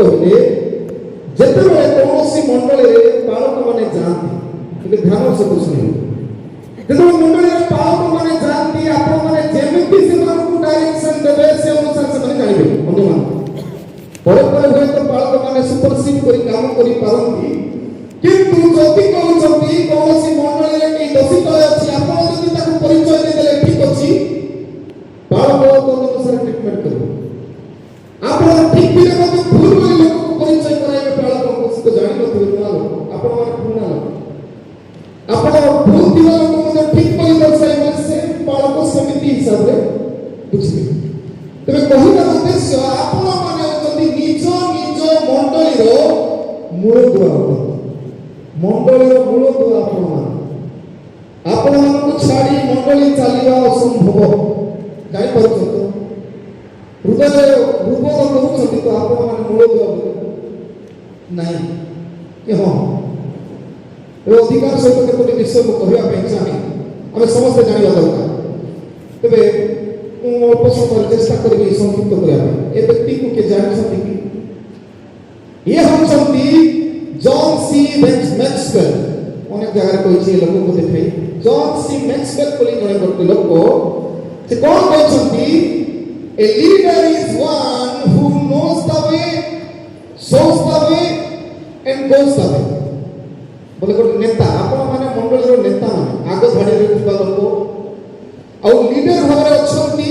କହିଲେ ଯେତେବେଳେ କୌଣସି ମଣ୍ଡଳୀରେ ପାଳକମାନେ ଯାଆନ୍ତି, ଟିକେ ଧ୍ୟାନ ସହିତ ଶୁଣିବେ। ଯେତେବେଳେ ମଣ୍ଡଳୀରେ ପାଳକମାନେ ଯାଆନ୍ତି, ଆପଣମାନେ ଯେମିତି ସେମାନଙ୍କୁ ଡାଇରେକ୍ସନ ଦେବେ ସେ ଅନୁସାରେ ସେମାନେ ଜାଣିବେ। ବନ୍ଧୁମାନେ, ପରେ ପରେ ହୁଏତ ପାଳକମାନେ ସୁପରସିଡ୍ କରି କାମ କରିପାରନ୍ତି, କିନ୍ତୁ ଯଦି କହୁଛନ୍ତି କୌଣସି ମଣ୍ଡଳୀରେ କେହି ଦୋଷୀ ତଳେ ଅଛି, ଆପଣ ଯଦି ତାକୁ ପରିଚୟ ଦେଇଦେଲେ ଠିକ ଅଛି, ପାଳକ ଅନୁସାରେ ଟ୍ରିଟମେଣ୍ଟ କରିବେ। ଆପଣ ଠିକ ଥିଲେ ମଧ୍ୟ ଭୁଲ ବୋଲି ଲୋକକୁ ପରିଚୟ କରାଇବେ, ପାଳକଙ୍କୁ ସେ ଜାଣିନଥିବେ ନୂଆ ଲୋକ, ଆପଣମାନେ ପୁରୁଣା ଲୋକ। ଆପଣ ଭୁଲ ଥିବା ଲୋକ ମଧ୍ୟ ଠିକ କରି ଦର୍ଶାଇବେ, ସେ ପାଳକ ସେମିତି ହିସାବରେ ବୁଝିବେ। ତେବେ କହିବାର ଉଦ୍ଦେଶ୍ୟ, ଆପଣମାନେ ଯଦି ନିଜ ନିଜ ମଣ୍ଡଳୀର ମୂଳଦୁଆ ଅଟନ୍ତି। ମଣ୍ଡଳୀର ମୂଳଦୁଆ ଆପଣମାନଙ୍କୁ ଛାଡ଼ି ମଣ୍ଡଳୀ ଚାଲିବା ଅସମ୍ଭବ। ଜାଣିପାରୁଛନ୍ତି? ହୃଦୟରେ ହୃଦୟ କରୁଛନ୍ତି ତ ଆପଣମାନେ ମୂଳଦୁଆ ନାହିଁ କି? ହଁ, ଏବେ ଅଧିକାର ସହିତ କେତୋଟି ବିଷୟ ମୁଁ କହିବା ପାଇଁ ଚାହେଁ, ଆମେ ସମସ୍ତେ ଜାଣିବା ଦରକାର। ତେବେ ମୁଁ ଅଳ୍ପ ସମୟରେ ଚେଷ୍ଟା କରିବି ସଂକ୍ଷିପ୍ତ କରିବା ପାଇଁ। ଏ ବ୍ୟକ୍ତିକୁ କିଏ ଜାଣିଛନ୍ତି କି? ଇଏ ହେଉଛନ୍ତି ଜନ୍ ସି ମ୍ୟାକ୍ସୱେଲ୍। ଅନେକ ଜାଗାରେ କହିଛି ଏ ଲୋକଙ୍କୁ ଦେଖାଇ। ଜନ୍ ସି ମ୍ୟାକ୍ସୱେଲ୍ ବୋଲି ଜଣେ ଗୋଟେ ଲୋକ, ସେ କ'ଣ କହିଛନ୍ତି? A leader is one who knows the way, shows the way and goes the way. बोले गोटे नेता, आपण माने मंडलीर नेता माने आग धाड़ीरे ଥିବା लोक ଆଉ लीडर भाବରେ ଅଛନ୍ତି।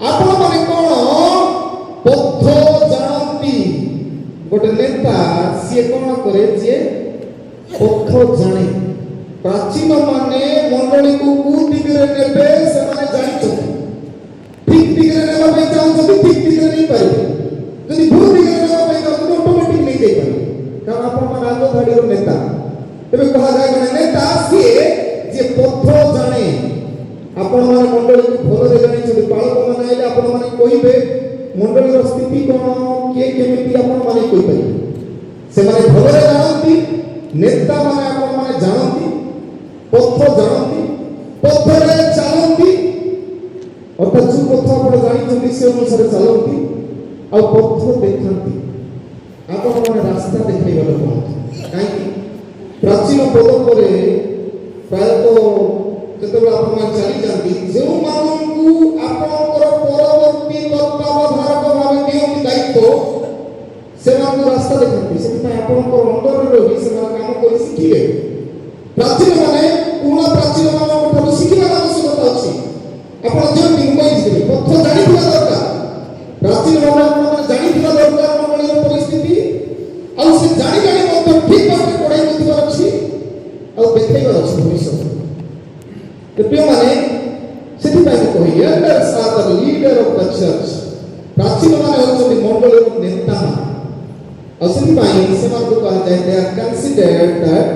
आपण माने कोन पथ जानती। गोटे नेता सिए कोन करे जे पथ जाने। प्राचीन माने मंडली को दिगरे नेबे से माने जानिछथि। ठीक दिगरे नेबा पे चाहछथि, ठीक दिगरे नहीं पाइबे। जदि भूल दिगरे नेबा पे चाहछथि, ऑटोमेटिक नहीं दे पाइबे, कारण आपण माने आग धाड़ीर नेता। तेरे कहा जाए जने नेता सिए जे पथ जाने। आपण माने मंडली को भलरे जानि छथि। पाळक माने आइले आपण माने कहिबे मंडलीर स्थिति कोन, के केमिति आपण माने कहि पाइबे। से माने भलरे जानती। नेता माने आपण माने जानती, पथ जानती, पथरे चलती। अर्थात जो पथ आपण जानि छथि से अनुसार चलती आ पथ देखंती। आपण माने रास्ता देखैबा लोक काई प्राचीन पद पर प्रायतः जितेबाला आप चली जाती, जो मानू आपणकर परवर्ती तत्वावधारक भाव दिखती दायित्व से रास्ता देखते से आपणकर अंडर रही से काम कर शिखे। प्राचीन माने पुणा प्राचीन मान शिखा आवश्यकता अच्छी। आप पथ जानी दरकार। प्राचीन मान जानी दरकार मंडलीर परिस्थिति आउ से जानी जानी ठीक बात पढ़ाई देखार अच्छी और देखाइबार अच्छी भविष्य। तो प्रिय माने सेथिपाई कहि elders are the leader of the church. प्राचीन माने होछथि मंडलीर नेता। और सेथिपाई सेमान को कहा जाय दे आर कंसीडर्ड दैट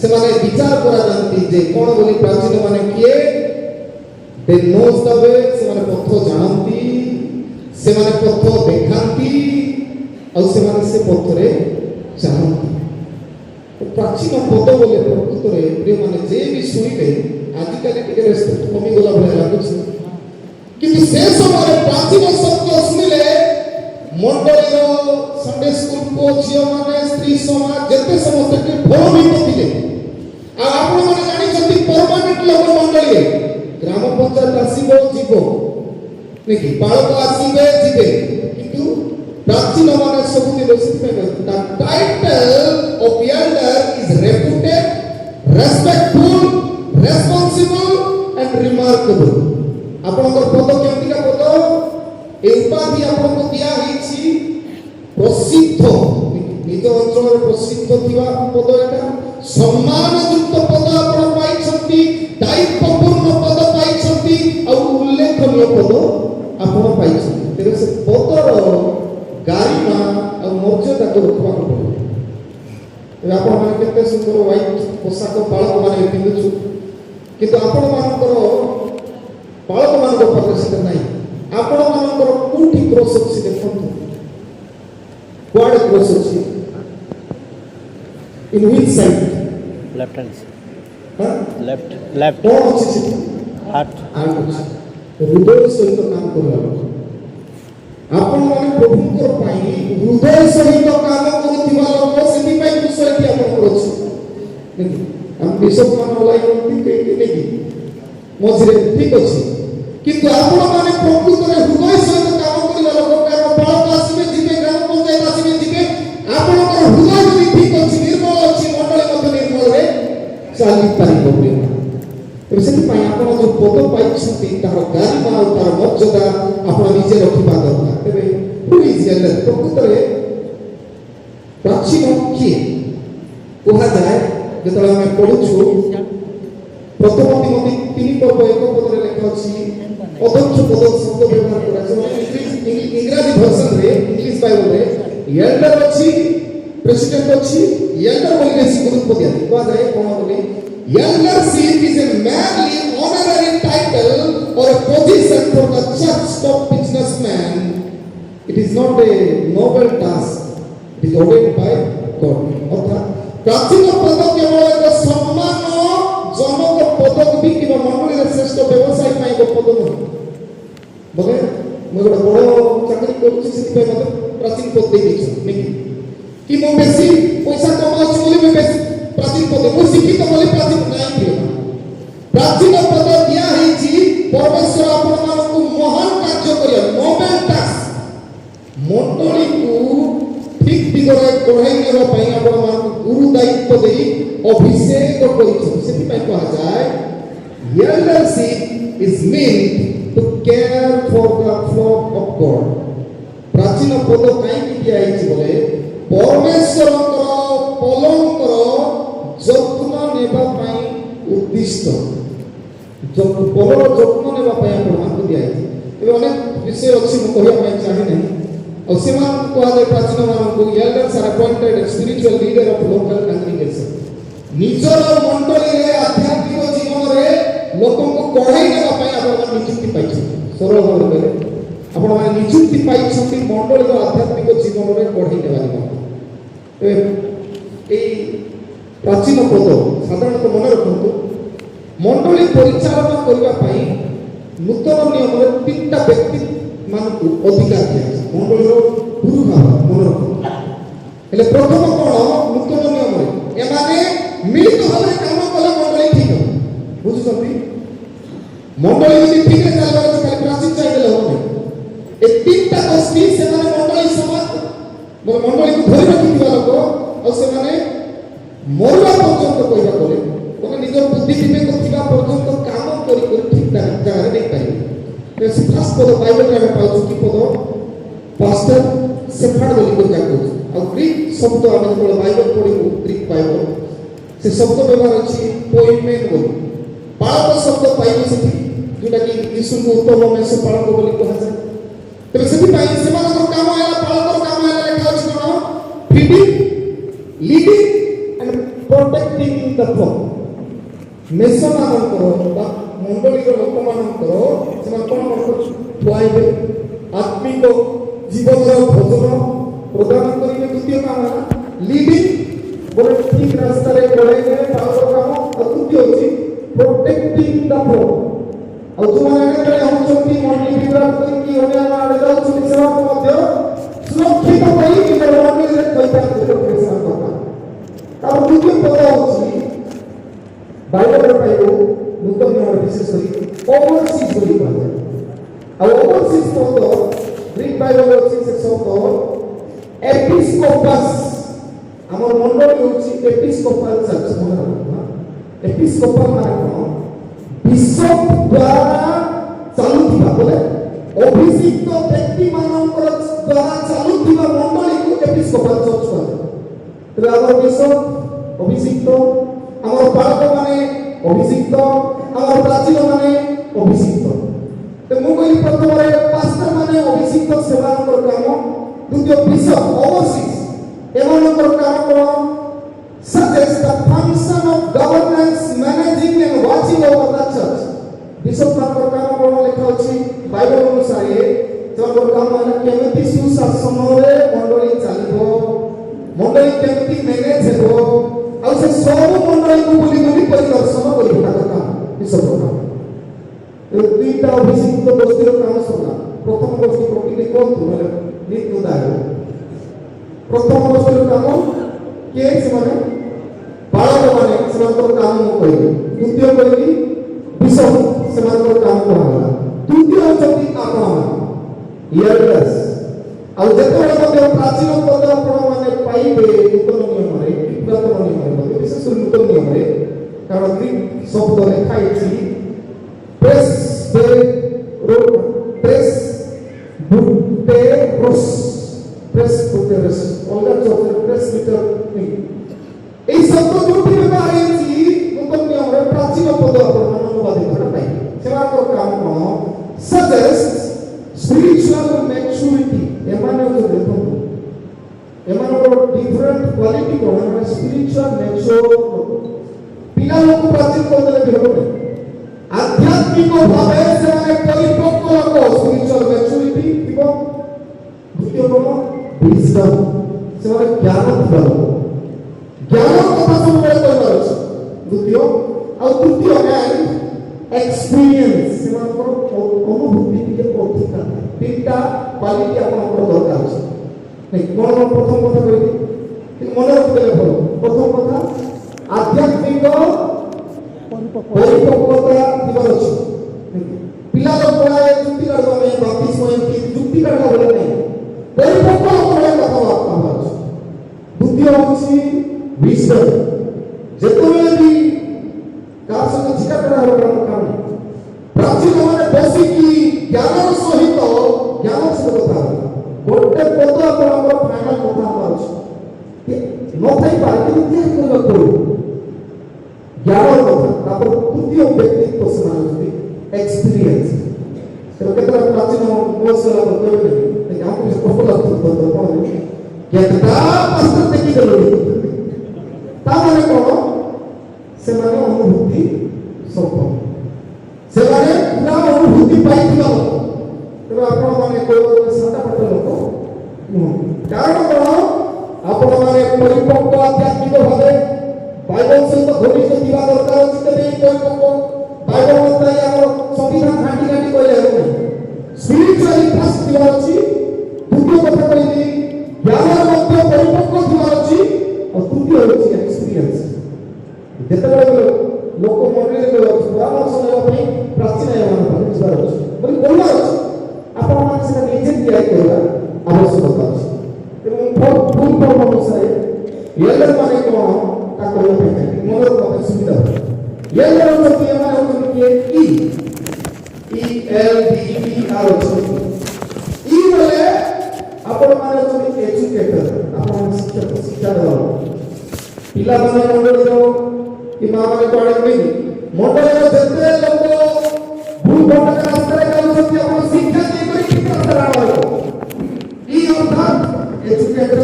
से माने विचार करा जानती जे कोन बोली प्राचीन माने किए। दे नोज द वे, से माने पथ जानती, से माने पथ देखांती और से माने से पथरे जानती। प्राचीन पद बोले प्रकृत में प्रिय माने जे भी शुणिबे आजिकल टिके रेस्पेक्ट कमी गला भले लागुछि, किंतु से समय प्राचीन शब्द शुणिले मंडलीर संडे स्कूल को झियो माने स्त्री समाज जते समस्त के भयभीत थिले। आ आपण माने जानि छथि परमानेंट लोक मंडली ग्राम पंचायत आसीबो जीवो नेकी पाळक आसीबे जीवे, किंतु प्राचीन माने सब दिन the title of elder is reputed, respectful, responsible and remarkable. आपनकर पद केमति का पद ए उपाधि आपनको दिया हिछि प्रसिद्ध निज अंचल प्रसिद्ध थिबा पद एटा सम्मानयुक्त पद आपण पाइछंती, दायित्वपूर्ण पद पाइछंती और उल्लेखनीय पद आपण पाइछंती। तेरे से पदर गारिमा और मर्यादा को रखवा पड़े। आपण माने केते सुंदर व्हाइट पोशाक पाळक माने पिंधुछु, किंतु आपण मानकर पाळक मानकर पाखरे से नाही। आपण मानकर कोठी क्रॉस अछि देखंतु, क्वाड क्रॉस अछि in which side? Left hand. हां लेफ्ट कोन अछि? हार्ट। हृदय सहित काम करला आपण माने प्रभुଙ୍କର ପାଇଁ ହୃଦୟ ସହିତ କାମ କରୁଥିବା ଲୋକ ସେଥିପାଇଁ କୁଶଳୀ ଆପଣ କରୁଛୁ ଆମ ବିଶୋପ ମାନ ଲାଇନ୍ ନେଇକି ମଝିରେ ଠିକ ଅଛି କିନ୍ତୁ ଆପଣ ମାନେ ପ୍ରକୃତରେ ହୃଦୟ ସହିତ କାମ କରିବା ଲୋକ କାରଣ ପାଳକ ଆସିବେ ଯିବେ ଗ୍ରାମ ପଞ୍ଚାୟତ ଆସିବେ ଯିବେ ଆପଣଙ୍କର ହୃଦୟ ଯଦି ଠିକ ଅଛି ନିର୍ମଳ ଅଛି ମଣ୍ଡଳୀ ମଧ୍ୟ ନିର୍ମଳରେ ଚାଲିପାରିବ ତେବେ ସେଥିପାଇଁ ଆପଣ ଯେଉଁ ପଦ ପାଇଛନ୍ତି ତାହାର ଗାରିମା ଆଉ ତାର ମର୍ଯ୍ୟାଦା ଆପଣ ନିଜେ ରଖିବା ଦରକାର ତେବେ ପ୍ରକୃତରେ ପ୍ରାଚୀନ କିଏ କୁହାଯାଏ ଯେତେବେଳେ ଆମେ ପଢୁଛୁ ପ୍ରଥମ ତିମୋଥୀ 3:1 ପଦରେ ଲେଖା ଅଛି ଅଧ୍ୟକ୍ଷ ପଦ ଶବ୍ଦ ବ୍ୟବହାର କରାଯାଏ ଇଂରାଜୀ ଭର୍ସନରେ ଇଂଲିଶ ବାଇବଲରେ ଏଲ୍ଡର ଅଛି ପ୍ରେସିଡେଣ୍ଟ ଅଛି ଏଲ୍ଡର ବୋଲି ବେଶୀ ଗୁରୁତ୍ୱ ଦିଆଯାଏ କୁହାଯାଏ କ'ଣ ବୋଲି Eldership is a manly honorary title or a position for the church top businessman. It is not a noble task. It is ordained by God. অর্থাৎ প্রাচীন পদ কেবল এক সম্মান জনক পদক বি কিংবা মন্ডলীর শ্রেষ্ঠ ব্যবসায়ী ପାଇଁ ଏକ ପଦ ନୁହେଁ ବୋଲେ ମୁଁ ଗୋଟେ ବଡ଼ ଚାକିରି କରୁଛି ସେଥିପାଇଁ ମୋତେ ପ୍ରାଚୀନ ପଦ ଦେଇଛନ୍ତି କି ମୁଁ ବେଶୀ ପଇସା କମାଉଛି ବୋଲି ମୁଁ ବେଶୀ प्राचीन पद को शिक्षित बोले प्राचीन नहीं प्राचीन पद दिया है परमेश्वर आपण मानक महान कार्य करिया नोबेल टास्क मंडली को ठीक दिगरे कढ़ाई नेबा पई आपण मानक गुरु दायित्व देई अभिषेक करिछु सेति पई कहा जाय eldership is meant to care for the flock of God प्राचीन पद काई दिया है बोले परमेश्वरଙ୍କର ପଲଙ୍କର ଯତ୍ନ ନେବା ପାଇଁ ଉଦ୍ଦିଷ୍ଟ ପଲର ଯତ୍ନ ନେବା ପାଇଁ ଆପଣମାନଙ୍କୁ ଦିଆଯାଇଛି ଏବେ ଅନେକ ବିଷୟ ଅଛି ମୁଁ କହିବା ପାଇଁ ଚାହେଁ ନାହିଁ ଆଉ ସେମାନଙ୍କୁ କୁହାଯାଏ ପ୍ରାଚୀନ ମାନଙ୍କୁ elders are appointed spiritual leader of local congregation ନିଜର ମଣ୍ଡଳୀରେ ଆଧ୍ୟାତ୍ମିକ ଜୀବନରେ ଲୋକଙ୍କୁ କଢ଼େଇ ନେବା ପାଇଁ ଆପଣମାନେ ନିଯୁକ୍ତି ପାଇଛନ୍ତି ସରଳ ଭାବରେ କହିଲେ ଆପଣମାନେ ନିଯୁକ୍ତି ପାଇଛନ୍ତି ମଣ୍ଡଳୀର ଆଧ୍ୟାତ୍ମିକ ଜୀବନରେ କଢ଼େଇ ନେବା ନିମନ୍ତେ এই প্রাচীন পদ সাধারণত মনে রাখন্তু মন্ডলী পরিচালনা করিবা পাই নূতন নিয়মরে তিনটা ব্যক্তি মানকু অধিকার দিয়াছে মন্ডলীর গুরু ভাব মনে রাখন্তু হেলে প্রথম কোন নূতন নিয়মরে এমানে মিলিত ভাবে কাম কলে মন্ডলী ঠিক হবে বুঝুছন্তি মন্ডলী যদি ঠিক রে চালবার আছে খালি প্রাচীন চাইলে হবে এই তিনটা গোষ্ঠী সেমানে মন্ডলী সমাজ বলে মন্ডলীকে ধরে রাখিଥିବା লোক ଆଉ ସେମାନେ মরবা পর্যন্ত কইবা করে মানে নিজের বুদ্ধি বিবেক থিবা পর্যন্ত কাম করি করে ঠিক জায়গায় নেই পারিবে তো ফার্স্ট পদ বাইবেলরে আমি পাউଛୁ কি পদ পাস্টর সেফার্ড বলি করে যাকো ଆଉ গ্রিক শব্দ আমি যেତେବେଳେ বাইবেল পড়িବୁ গ্রিক বাইবেল সে শব্দ ব্যবহার ଅଛି পোইমেন বলি পাଳକ শব্দ পাইବୁ সেଠି ଯୋଉଟା କି ଯୀଶୁଙ୍କୁ ଉତ୍ତମ ମେଷ ପାଳକ ବୋଲି କୁହାଯାଏ ତେବେ ସେଥିପାଇଁ ସେମାନଙ୍କର କାମ ହେଲା ପାଳକର କାମ ହେଲା ଲେଖା ଅଛି କ'ଣ feeding leading and protecting the flock मेष मानकर बा मंडलीर लोक मानकर ସେମାନେ କ'ଣ ଖୁଆଇବେ ଆତ୍ମିକ ଜୀବନର ଭୋଜନ ପ୍ରଦାନ କରିବେ ଦ୍ୱିତୀୟ କାମ ହେଲା ଲିଡିଂ ଗୋଟେ ଠିକ ରାସ୍ତାରେ ଗଡ଼େଇବେ ପାଳକ କାମ ଆଉ ତୃତୀୟ ହେଉଛି ପ୍ରୋଟେକ୍ଟିଂ ଦ ଫ୍ଲୋକ୍ ଆଉ ଯେଉଁମାନେ ଏଠାରେ ହେଉଛନ୍ତି ମଣ୍ଡଳୀ ବିଭାଗ କରିକି ଅନ୍ୟ ଆଡ଼େ ଯାଉଛନ୍ତି ସେମାନଙ୍କୁ ମଧ୍ୟ ସୁରକ୍ଷିତ କରି ନିଜର ମଣ୍ଡଳୀରେ କହିପାରିବେ তার দ্বিতীয় পদ হচ্ছে বাইবেলের পাইব নূতন নিয়মে বিশেষ করে ওভারসিজ বলি কুহাযাଏ আর ওভারসিজ পদ গ্রিক বাইবেলের হচ্ছে সে শব্দ এপিস্কোপাস আমার মন্ডলী হচ্ছে এপিস্কোপাল চার্চ মনে রাখবেন এপিস্কোপাল মানে কোন বিশপ দ্বারা চালুথিবা বলে অভিষিক্ত ব্যক্তি মানଙ୍କର দ্বারা চালুথিবা মন্ডলীକୁ এপিস্কোপাল চার্চ কুহাଯାଏ তবে আমার বিশপ অভিষিক্ত আমার পালক মানে অভিষিক্ত আমার প্রাচীন মানে অভিষিক্ত তো মু কইলি প্রথমে পাস্টর মানে অভিষিক্ত সেবাଙ୍କର কাম দ্বিতীয় বিশপ ওভারসিজ এমনଙ୍କର কাম কোন suggest the function of governance managing and watching over the church bishop ମାନଙ୍କର କାମ କୋନ ଲେଖା ଅଛି ବାଇବେଲ ଅନୁସାରେ ସେମାନଙ୍କର କାମ ହେଲା କେମିତି ସୁଶାସନରେ ମଣ୍ଡଳୀ ଚାଲିବ ମଣ୍ଡଳୀ କେମିତି ମ୍ୟାନେଜ ହେବ ଆଉ ସେ ସବୁ ମଣ୍ଡଳୀକୁ ବୁଲି ବୁଲି ପରିଦର୍ଶନ କରିବ ତାଙ୍କର କାମ ବିଶପର କାମ ଦୁଇଟା ଅଭିଷିକ୍ତ ଗୋଷ୍ଠୀର କାମ ସରିଲା ପ୍ରଥମ ଗୋଷ୍ଠୀ ପ୍ରକୃତି কোন মানে নিত্য দায় প্রথম অবস্থার কাম কে সেমানে বালক মানে সেমানଙ୍କର কাম কইবে দ্বিতীয় কইবি বিষম সেমানଙ୍କର কাম করা তৃতীয় হচ্ছে ଆପଣ ইয়ারলেস ଆଉ ଯେତେବେଳେ ମଧ୍ୟ ପ୍ରାଚୀନ ପଦ ଆପଣ ମାନେ ପାଇବେ ନୂତନ ନିୟମରେ ପୁରାତନ ନିୟମରେ ବିଶେଷ କରି ନୂତନ ନିୟମରେ କାରଣ ଗ୍ରୀକ ଶବ୍ଦ ଲେଖା ହେଇଛି ପ୍ରେସ୍ ବୁଟେରୋସ୍ ଅଲଗା ଚର୍ଚ୍ଚରେ ପ୍ରେସବିଟର এই শব্দ ଯୋଉଠି ବ୍ୟବହାର ହେଇଛି ନୂତନ ନିୟମରେ ପ୍ରାଚୀନ ପଦ ଆପଣ ଅନୁବାଦିତ ପାଇବେ ସେମାନଙ୍କର କାମ କ'ଣ suggest spiritual maturity ଏମାନେ ହଉଛନ୍ତି ଦେଖନ୍ତୁ ଏମାନଙ୍କର different quality କ'ଣ ମାନେ spiritual mature ପିଲାମାନଙ୍କୁ ପ୍ରାଚୀନ କରିଦେଲେ ବି ହବନି ଆଧ୍ୟାତ୍ମିକ ଭାବେ ସେମାନେ ପରିପକ୍ୱ ଲୋକ spiritual maturity ଥିବ ଦ୍ୱିତୀୟ କ'ଣ wisdom ସେମାନେ ଜ୍ଞାନ ଥିବା ଲୋକ ଜ୍ଞାନ କଥା ସବୁବେଳେ କହିବାର ଅଛି ଦ୍ୱିତୀୟ ଆଉ ତୃତୀୟ ଏକ୍ସପିରିଏନ୍ସ ସେମାନଙ୍କର ଅନୁଭୂତି ଟିକେ ଅଧିକା ତିନିଟା କ୍ୱାଲିଟି ଆପଣଙ୍କର ଦରକାର ଅଛି କ'ଣ ପ୍ରଥମ କଥା କହିବି କିନ୍ତୁ ମନେ ରଖିଦେଲେ ଭଲ ପ୍ରଥମ କଥା ଆଧ୍ୟାତ୍ମିକ ପରିପକ୍ୱତା ଥିବାର ଅଛି ପିଲା ଲୋକମାନେ ଯୁକ୍ତି କାଢ଼ିବା ପାଇଁ ବାପ୍ତିସ୍ମ ଏମିତି ଯୁକ୍ତି କାଢ଼ିବା ଭଳି ନାହିଁ ପରିପକ୍ୱ ଲୋକମାନେ କଥାବାର୍ତ୍ତା ହେବାର ଅଛି ଦ୍ୱିତୀୟ ହେଉଛି wisdom ଯେତେବେଳେ ବି କାହା ସହିତ ଝିକାପଡ଼ା ହେବାର ଦରକାର ନାହିଁ ପ୍ରାଚୀନ ମାନେ ବସିକି ଜ୍ଞାନର ସହିତ କଥା ହେବେ ଗୋଟେ ପଦ ଆପଣଙ୍କର ଫାଇନାଲ କଥା ହେବାର ଅଛି ନଥାଇପାରେ କିନ୍ତୁ ତିଆରି କରିବାକୁ ପଡ଼ିବ ଜ୍ଞାନର କଥା ତାପରେ ତୃତୀୟ ବ୍ୟକ୍ତିତ୍ୱ ସେମାନେ ଅଛନ୍ତି ଏକ୍ସପିରିଏନ୍ସ ତେଣୁ କେତେଟା ପ୍ରାଚୀନ ବୟସ ହେଲା କହିବେ ଆମକୁ କଷ୍ଟ ଲାଗୁଥିବ କ'ଣ କେତେଟା ପାସ୍ତା ଦେଖିଦେଲେ ତାମାନେ କ'ଣ ସେମାନେ ଅନୁଭୂତି ସମ୍ପନ୍ନ ସେମାନେ ପୁରା ଅନୁଭୂତି ପାଇଥିବା ଲୋକ ତେଣୁ ଆପଣମାନେ କହିବାକୁ ସାଦାପାଠ ଲୋକ ନୁହଁ କାରଣ କ'ଣ ଆପଣମାନେ ପରିପକ୍ୱ ଆଧ୍ୟାତ୍ମିକ ଭାବେ ବାଇବଲ ସହିତ ଘନିଷ୍ଠ ଥିବା ଦରକାର ଅଛି ତେବେ ଏହି ପରିପକ୍ୱ ବାଇବଲ ଅନୁଯାୟୀ ଆମର ସମ୍ବିଧାନ ଘାଣ୍ଟି ଘାଣ୍ଟି କହିଲେ ହେବ ନାହିଁ ସ୍ପିରିଚୁଆଲି ଫାଷ୍ଟ ଥିବାର ଅଛି ଦ୍ୱିତୀୟ କଥା କହିଲି ଜ୍ଞାନର ମଧ୍ୟ ପରିପକ୍ୱ ଥିବାର ଅଛି ଆଉ ତୃତୀୟ ହେଉଛି ଏକ୍ସପିରିଏନ୍ସ ଯେତେବେଳେ ଲୋକ ମଣ୍ଡଳୀରେ ପରାମର୍ଶ ନେବା ପାଇଁ ପ୍ରାଚୀନ ଏମାନଙ୍କ ପାଖରେ ଯିବାର ଅଛି ବୋଲି କହିବାର ଅଛି ଆପଣମାନେ ସେଟା ନିଜେ ତିଆରି କରିବା ଆବଶ୍ୟକତା ଅଛି ଏବଂ ଭୁଲ ଫର୍ମ ଅନୁସାରେ ଏଲର ମାନେ କ'ଣ ତା କରିବା ପାଇଁ ଚାହିଁବେ ମନରେ ମୋତେ ସୁବିଧା ହୁଏ ଏଲର ହେଉଛନ୍ତି ଏମାନେ ହେଉଛନ୍ତି କିଏ ELDER ଅଛନ୍ତି ଇ ବୋଲେ ଆପଣମାନେ ହେଉଛନ୍ତି ଏଜୁକେଟର ଆପଣମାନେ ଶିକ୍ଷା ଦେବା ପିଲାମାନେ ମଣ୍ଡଳୀର कि माँ मैंने पढ़े नहीं मंडल में जैसे लोग भूल भटक रास्ते का उसकी अपना शिक्षा नहीं कोई कितना तरह वाला ये होता एजुकेटर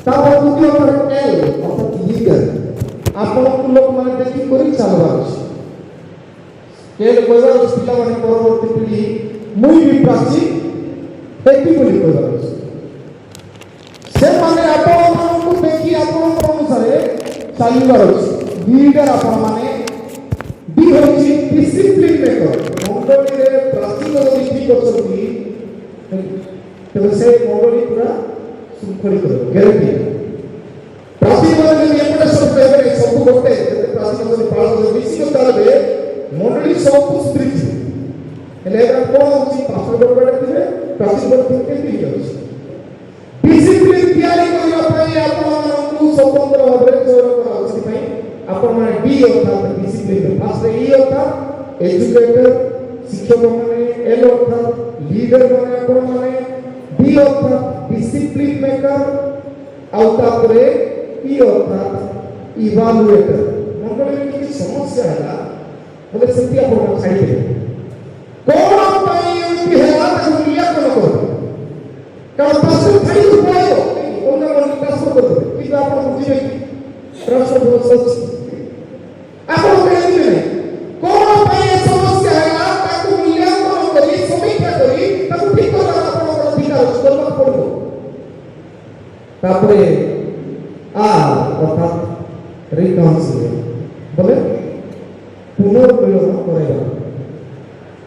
तब उनके ऊपर एल अर्थात लीडर आप लोग माने देखी कोई चलवार केल कोइबार पिला माने परवर्ती पीढ़ी मुई भी प्राची हेती बोली कोइबार से माने आपण मानकु देखी आपण अनुसार चालिबार अछि लीडर आपण माने बी होछि डिसिप्लिन मेकर मंडली रे प्राचीन रीति करछथि तबे से मंडली पूरा सुखड़ी करबो ग्यारंटी प्राचीन माने एपटे सब कहबे सब गोटे जते प्राचीन माने पाळन मिसी को तालबे मंडली सब स्त्रीच हेले एरा कोन होछि पास्टर बडबडे दिबे प्राचीन बडबडे केति होछि डिसिप्लिन तयारी करिया पई आपण मानकु स्वतंत्र भाबरे चोर करा अछि पई आपण माने डी अर्थात डिसिप्लिन फास्ट ई अर्थात एजुकेटर शिक्षक माने एल अर्थात लीडर माने आपण माने डी अर्थात डिसिप्लिन मेकर आउ तापरे ई अर्थात इवैल्यूएटर मंडली में किसी समस्या हैला बोले सेति आपण छाड़ी दे कोन पई एमपी हैला त दुनिया कोन कर कारण पासु छाड़ी उपायो ओना मन ट्रांसफर कर दे कि आपण बुझिबे ट्रांसफर हो सच आपण कहले कोन पई समस्या हैला ताकू मूल्यांकन करी समीक्षा करी ताकू ठीक करा आपण अधिकार करबा पड़बो तापरे अर्थात रिकन्सिलिएशन बोले पुनर्मिलन कराइबा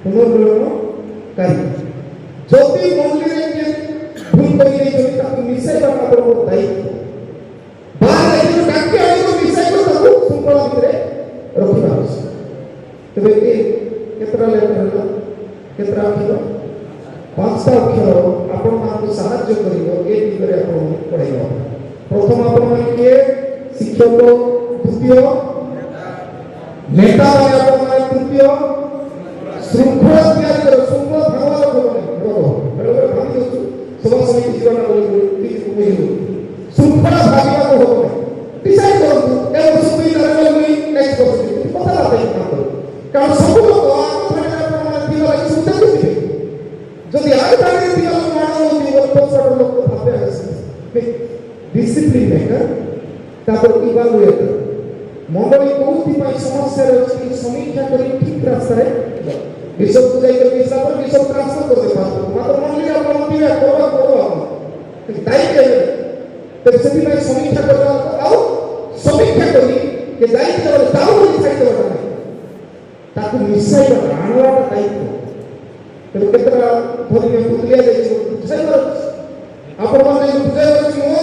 पुनर्मिलन करी যদি କରି ନେଇଛନ୍ତି ତାକୁ ମିଶାଇବା ଆପଣଙ୍କର ଦାୟିତ୍ୱ। ବାହାରେ ଯେଉଁ ଡାକି ଆଣିବ ମିଶାଇବ ତାକୁ ଶୃଙ୍ଖଳା ଭିତରେ ରଖିବା ଅଛି। ତେବେ ଏ କେତେଟା ଲେଟର ହେଲା, କେତେଟା ଅକ୍ଷର? 5ଟା ଅକ୍ଷର ଆପଣମାନଙ୍କୁ ସାହାଯ୍ୟ କରିବ ଏ ଦିଗରେ ଆପଣଙ୍କୁ ପଢ଼ାଇବ। ପ୍ରଥମ ଆପଣମାନେ କିଏ? ଶିକ୍ଷକ, ଦ୍ୱିତୀୟ ନେତା, ଆପଣମାନେ ତୃତୀୟ ଶୃଙ୍ଖଳା ତିଆରି କର। ଶୃଙ୍ଖଳା ଭାଗବତ ବେଳେବେଳେ ଭାବି ଦେଉଛୁ ସଭା ସମିତି ଜୀବନ ଶୃଙ୍ଖଳା ଭାବିବାକୁ ହବ ନାହିଁ। ଡିସାଇଡ୍ କରନ୍ତୁ ଏ ବର୍ଷ ଦୁଇ ତାରିଖ ମୁଇଁ ନେକ୍ସଟ ବର୍ଷ ଯିବି କଥାବାର୍ତ୍ତା ହିଁ କାମ କରୁ। କାରଣ ସବୁ ଲୋକ ଆପଣମାନେ ଦିନ ଲାଗି ସବୁ ଦେଖୁଥିବେ। ଯଦି ଆଉ ତାରିଖ ଦିନ ମାନ ହେଉଛି ବର୍ଷ ଲୋକ ଭାବେ ଡିସିପ୍ଲିନ ନାହିଁ। ତାପରେ ଇଭାଲୁଏଟ୍ ମଣ୍ଡଳୀ କୋଉଥିପାଇଁ ସମସ୍ୟାରେ ଅଛି ସମୀକ୍ଷା କରି ଠିକ ରାସ୍ତାରେ ବିଷୟକୁ ଯାଇକରି ମିଶିଲା ପରେ ବିଷୟ ଟ୍ରାନ୍ସଫର କରିଦେବେ ମାତ୍ର ମଣ୍ଡଳୀ ଆପଣ ଦିବେ କରିବା ଦାୟିତ୍ୱ ହେବେ। ତେବେ ସେଥିପାଇଁ ସମୀକ୍ଷା କରିବା ଆଉ ସମୀକ୍ଷା କରି ଦାୟିତ୍ୱ ତାଉ ବୋଲି ଛାଡ଼ିଦେବାଟା ନାହିଁ, ତାକୁ ମିଶାଇବାଟା ଆଣିବାଟା ଦାୟିତ୍ୱ। ତେବେ କେତେଟା ଧରିକି ବୁଝିଆ ଯାଇଛି ବୁଝାଇବାର ଅଛି। ଆପଣମାନେ ବୁଝାଇବାର ଅଛି ମୋ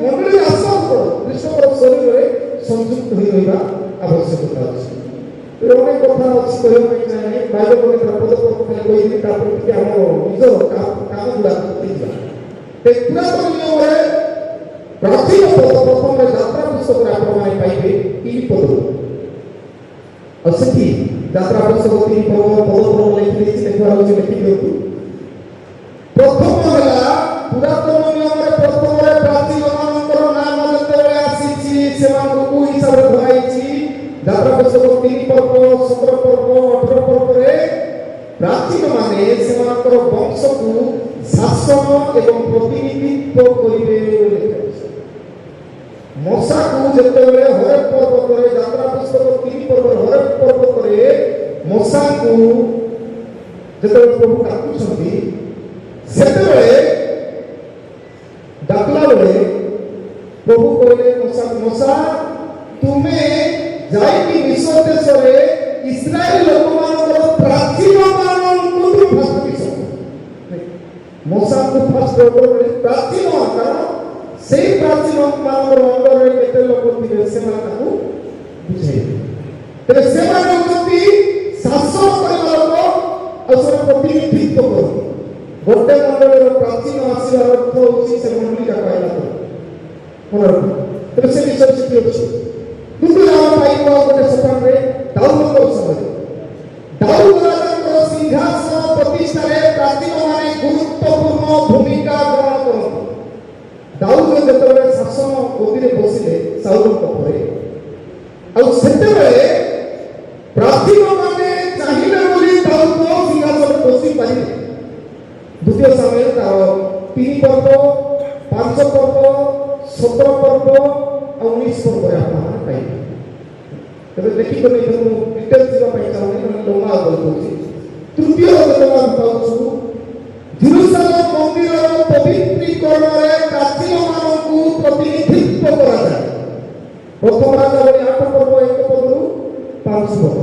ମଣ୍ଡଳୀ ଆସିବାକୁ ପଡ଼ କୃଷ୍ଣଙ୍କର ଶରୀରରେ ସଂଯୁକ୍ତ ହୋଇ ରହିବା ଆବଶ୍ୟକତା ଅଛି। ଅନେକ କଥା ଅଛି କହିବା ପାଇଁ ଚାହେଁ ବାଇବଲ ପଦପଦ ଖାଲି କହିବି ତାପରେ ଟିକେ ଆମର ନିଜର କାମ ଗୁଡ଼ାକ ଦେଖିବା। ପୁରାତନ ନିୟମରେ ପ୍ରାଚୀନ ପଦ ପ୍ରଥମରେ ଯାତ୍ରା ପୁସ୍ତକରେ ଆପଣମାନେ ପାଇବେ 3 ପଦ। ଆଉ ସେଠି ଯାତ୍ରା ପୁସ୍ତକ 3 ପଦ ଲେଖିଦେଇଛି, ଦେଖିବାର ଅଛି ଲେଖି ଦିଅନ୍ତୁ। ପ୍ରଥମ ହେଲା ପୁରାତନ ନିୟମରେ ପ୍ରଥମରେ ପ୍ରାଚୀନ ମାନଙ୍କର ନାମ ଯେତେବେଳେ ଆସିଛି ସେମାନଙ୍କୁ ହିସାବରେ ଧରାଇଛି। ଯାତ୍ରା ପୁସ୍ତକ 3 ପର୍ବ 17 ପର୍ବ 18 ପର୍ବରେ ପ୍ରାଚୀନ ମାନେ ସେମାନଙ୍କର ବଂଶକୁ ଶାସନ ଏବଂ ପ୍ରତିନିଧିତ୍ୱ କରିବେ ବୋଲି ଲେଖାଯାଇଛି। ମଶାକୁ ଯେତେବେଳେ ହରେବ ପର୍ବତରେ ଯାତ୍ରା ପୁସ୍ତକ 3 ପର୍ବର ହରେବ ପର୍ବତରେ ମଶାକୁ ଯେତେବେଳେ ପ୍ରଭୁ ଡାକୁଛନ୍ତି ସେତେବେଳେ ଡାକଲା ବେଳେ ପ୍ରଭୁ କହିଲେ ମଶା ତୁମେ ଯାଇକି ମିଶର ଦେଶରେ ଇସ୍ରାଏଲ ଲୋକମାନଙ୍କର ପ୍ରାଚୀନ ମାନଙ୍କୁ ଫାଷ୍ଟ ମିଶ। ମଶାକୁ ଫାଷ୍ଟ ପ୍ରାଚୀନ, କାରଣ ସେଇ ପ୍ରାଚୀନ ମାନଙ୍କର ଅଣ୍ଡରରେ କେତେ ଲୋକ ଥିବେ ସେମାନେ ତାକୁ ବୁଝେଇବେ। ତେବେ ସେମାନେ ହେଉଛନ୍ତି ଶାସନ କରିବା ଲୋକ ଆଉ ସେମାନେ ପ୍ରତିନିଧିତ୍ୱ କରନ୍ତି। ଗୋଟେ ମଣ୍ଡଳୀର ପ୍ରାଚୀନ ଆସିବାର ଅର୍ଥ ହେଉଛି ସେ ମଣ୍ଡଳୀଟା କହିଲା ମନେ ରଖ। ତେବେ ସେ ବିଷୟରେ ସେଠି ଅଛି। କିନ୍ତୁ ଆମେ ପାଇବ ଗୋଟେ ସଫାରେ ଦାଉଦଙ୍କର ସମୟରେ ଦାଉଦ ରାଜାଙ୍କର ସିଂହାସନ ପ୍ରତିଷ୍ଠାରେ ପ୍ରାଚୀନ ମାନେ ଗୁରୁତ୍ୱପୂର୍ଣ୍ଣ ଭୂମିକା ଗ୍ରହଣ କରନ୍ତି। ଦାଉଦ ଯେତେବେଳେ ଶାସନ ଗଦିରେ ବସିଲେ ସାଉଲଙ୍କ ପରେ ଆଉ ସେତେବେଳେ ପ୍ରାଚୀନ ମାନେ ଚାହିଁଲେ ବୋଲି ଦାଉଦ ସିଂହାସନରେ ବସି ପାରିଲେ। ଦ୍ୱିତୀୟ ସମୟରେ ତାର 3 ପର୍ବ 5 ପର୍ବ 17 ପର୍ବ ଆଉ 19 ପର୍ବରେ ଆପଣମାନେ ପାଇବେ। ତେବେ ଦେଖିକରି ମୁଁ ଡିଟେଲ ଯିବା ପାଇଁ ଚାହୁଁନି, ମାନେ ଲମ୍ବା କରୁଛି। ତୃତୀୟ ଯେତେବେଳେ ଆମେ ପାଉଛୁ ଜେରୁସାଲେମ ମନ୍ଦିରର ପବିତ୍ରୀକରଣରେ ପ୍ରାଚୀନମାନଙ୍କୁ ପ୍ରତିନିଧିତ୍ୱ କରାଯାଏ। ପ୍ରଥମ ରାଜା ବଳି 8 ପର୍ବ 1 ପର୍ବରୁ 5 ପର୍ବ।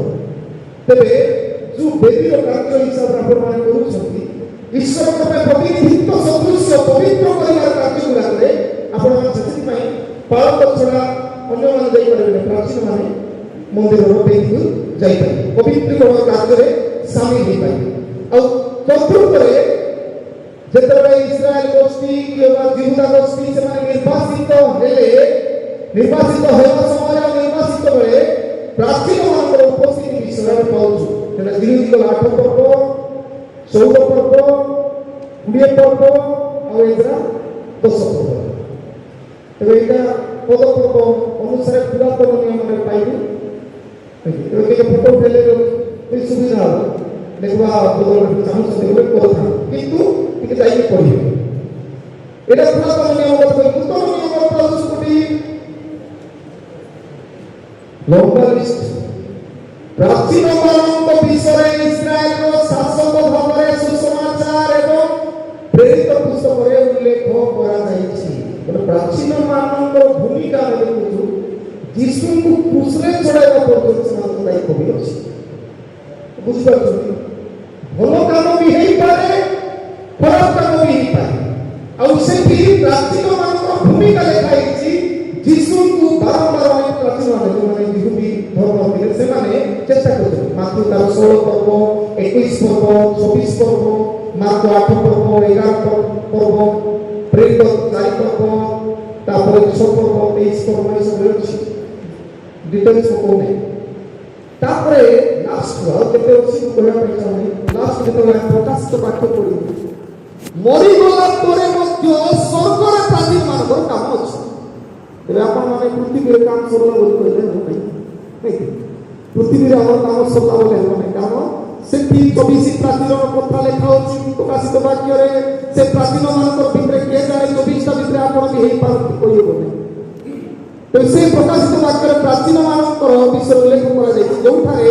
ତେବେ ଯେଉଁ ବେଦୀର କାର୍ଯ୍ୟ ହିସାବରେ ଆପଣମାନେ କରୁଛନ୍ତି ଈଶ୍ୱରଙ୍କ ପାଇଁ ପ୍ରତିନିଧିତ୍ୱ ସଦୃଶ୍ୟ ପବିତ୍ର କରିବାର କାର୍ଯ୍ୟ ଗୁଡ଼ାକରେ ଆପଣମାନେ ସେଥିପାଇଁ ପାଳକ ଛଡ଼ା ଅନ୍ୟମାନେ ଯାଇପାରିବେନି। ପ୍ରାଚୀନ ମାନେ ମନ୍ଦିରର ବେଦୀକୁ ଯାଇପାରିବେ, ପବିତ୍ରୀକରଣ କାର୍ଯ୍ୟରେ ସାମିଲ ହେଇପାରିବେ। ଆଉ ଚତୁର୍ଥରେ ଯେତେବେଳେ ଇସ୍ରାଏଲ ଗୋଷ୍ଠୀ କିମ୍ବା ଜିହୁଦା ଗୋଷ୍ଠୀ ସେମାନେ ନିର୍ବାଚିତ ହେବା ସମୟରେ ନିର୍ବାଚିତ ବେଳେ ପ୍ରାଚୀନ ମାନଙ୍କର ଉପସ୍ଥିତି ବିଷୟରେ ପାଉଛୁ। ସେଟା ଜିହୁଦୀଙ୍କର 8 ପର୍ବ 14 ପର୍ବ 20 ପର୍ବ ଆଉ ଏଗୁଡ଼ା 10 ପର୍ବ। ତେବେ ଏଇଟା ପଦ ପର୍ବ ଅନୁସାରେ ପୁରାତନ ନିୟମରେ ପାଇବୁ। ତେବେ କେତେ ଫଟୋ ଉଠେଇଲେ ସୁବିଧା ହେବ ଦେଖିବା ବଦଳରେ ଚାହୁଁଛନ୍ତି ବୋଲି କଥା, କିନ୍ତୁ ଟିକେ ଯାଇକି ପଢ଼ିବେ। ଏଇଟା ପୁରାତନ ନିୟମ କଥା। ନୂତନ ନିୟମ ପାଉଛୁ କୋଟି ଲମ୍ବା ଲିଷ୍ଟ। ପ୍ରାଚୀନ ମାନଙ୍କ ବିଷୟରେ ଇସ୍ରାଏଲର ଶାସକ ଭାବରେ ସୁସମାଚାର ଏବଂ ପ୍ରେରିତ ପୁସ୍ତକରେ ଉଲ୍ଲେଖ କରାଯାଇଛି। ଗୋଟେ ପ୍ରାଚୀନ ମାନଙ୍କର ଭୂମିକା ଆମେ ଦେଖୁଛୁ। ଯୀଶୁଙ୍କୁ କ୍ରୁଶରେ ଚଢ଼ାଇବା ପର୍ଯ୍ୟନ୍ତ ସେମାନଙ୍କ ଦାୟିତ୍ୱ ବି ଅଛି। ବୁଝିପାରୁଛନ୍ତି? ଭଲ କାମ ବି ହେଇପାରେ, ଖରାପ କାମ ବି ହେଇପାରେ। ଆଉ ସେଠି ପ୍ରାଚୀନ ମାନଙ୍କ ଭୂମିକା ଲେଖା ହେଇଛି। ଯୀଶୁଙ୍କୁ ବାରମ୍ବାର ପ୍ରାଚୀନ ମାନେ ଯୀଶୁ ବି ଧର୍ମ ଥିଲେ, ସେମାନେ ଚେଷ୍ଟା କରୁଛନ୍ତି। ମାର୍କ ତାର 16 ପର୍ବ, 21 ପର୍ବ, 24 ପର୍ବ, ମାର୍କ 8 ପର୍ବ, 11 ପର୍ବ, ପ୍ରେରିତ 4 ପର୍ବ, ତାପରେ 6 ପର୍ବ, 23 ପର୍ବ ସବୁ ଅଛି। ଡିଟେଲ୍ସ କହୁନି। ତାପରେ ଲାଷ୍ଟ ଆଉ କେତେ ଅଛି କହିବା ପାଇଁ ଚାହୁଁନି। ଲାଷ୍ଟ ଯେତେବେଳେ ପ୍ରକାଶିତ ବାକ୍ୟ ପଢିବୁ, ମରିଗଲା ପରେ ମଧ୍ୟ ସ୍ୱର୍ଗରେ ପ୍ରାଚୀନ ମାନଙ୍କର କାମ ଅଛି। ଏବେ ଆପଣମାନେ ପୃଥିବୀରେ କାମ ସରିଲା ବୋଲି କହିଲେ ହେବ ନାହିଁ। ପୃଥିବୀରେ ଆମର କାମ ସରିଲା ବୋଲି ହେବ ନାହିଁ, କାରଣ ସେଠି 24 ପ୍ରାଚୀନର କଥା ଲେଖା ଅଛି ପ୍ରକାଶିତ ବାକ୍ୟରେ। ସେ ପ୍ରାଚୀନ ମାନଙ୍କର ଭିତରେ କିଏ ଜାଣେ 24ଟା ଭିତରେ ଆପଣ ବି ହେଇପାରନ୍ତି, କହିହେବ ନାହିଁ। ତେଣୁ ସେ ପ୍ରକାଶିତ ବାକ୍ୟରେ ପ୍ରାଚୀନ ମାନଙ୍କର ବିଷୟରେ ଉଲ୍ଲେଖ କରାଯାଇଛି, ଯେଉଁଠାରେ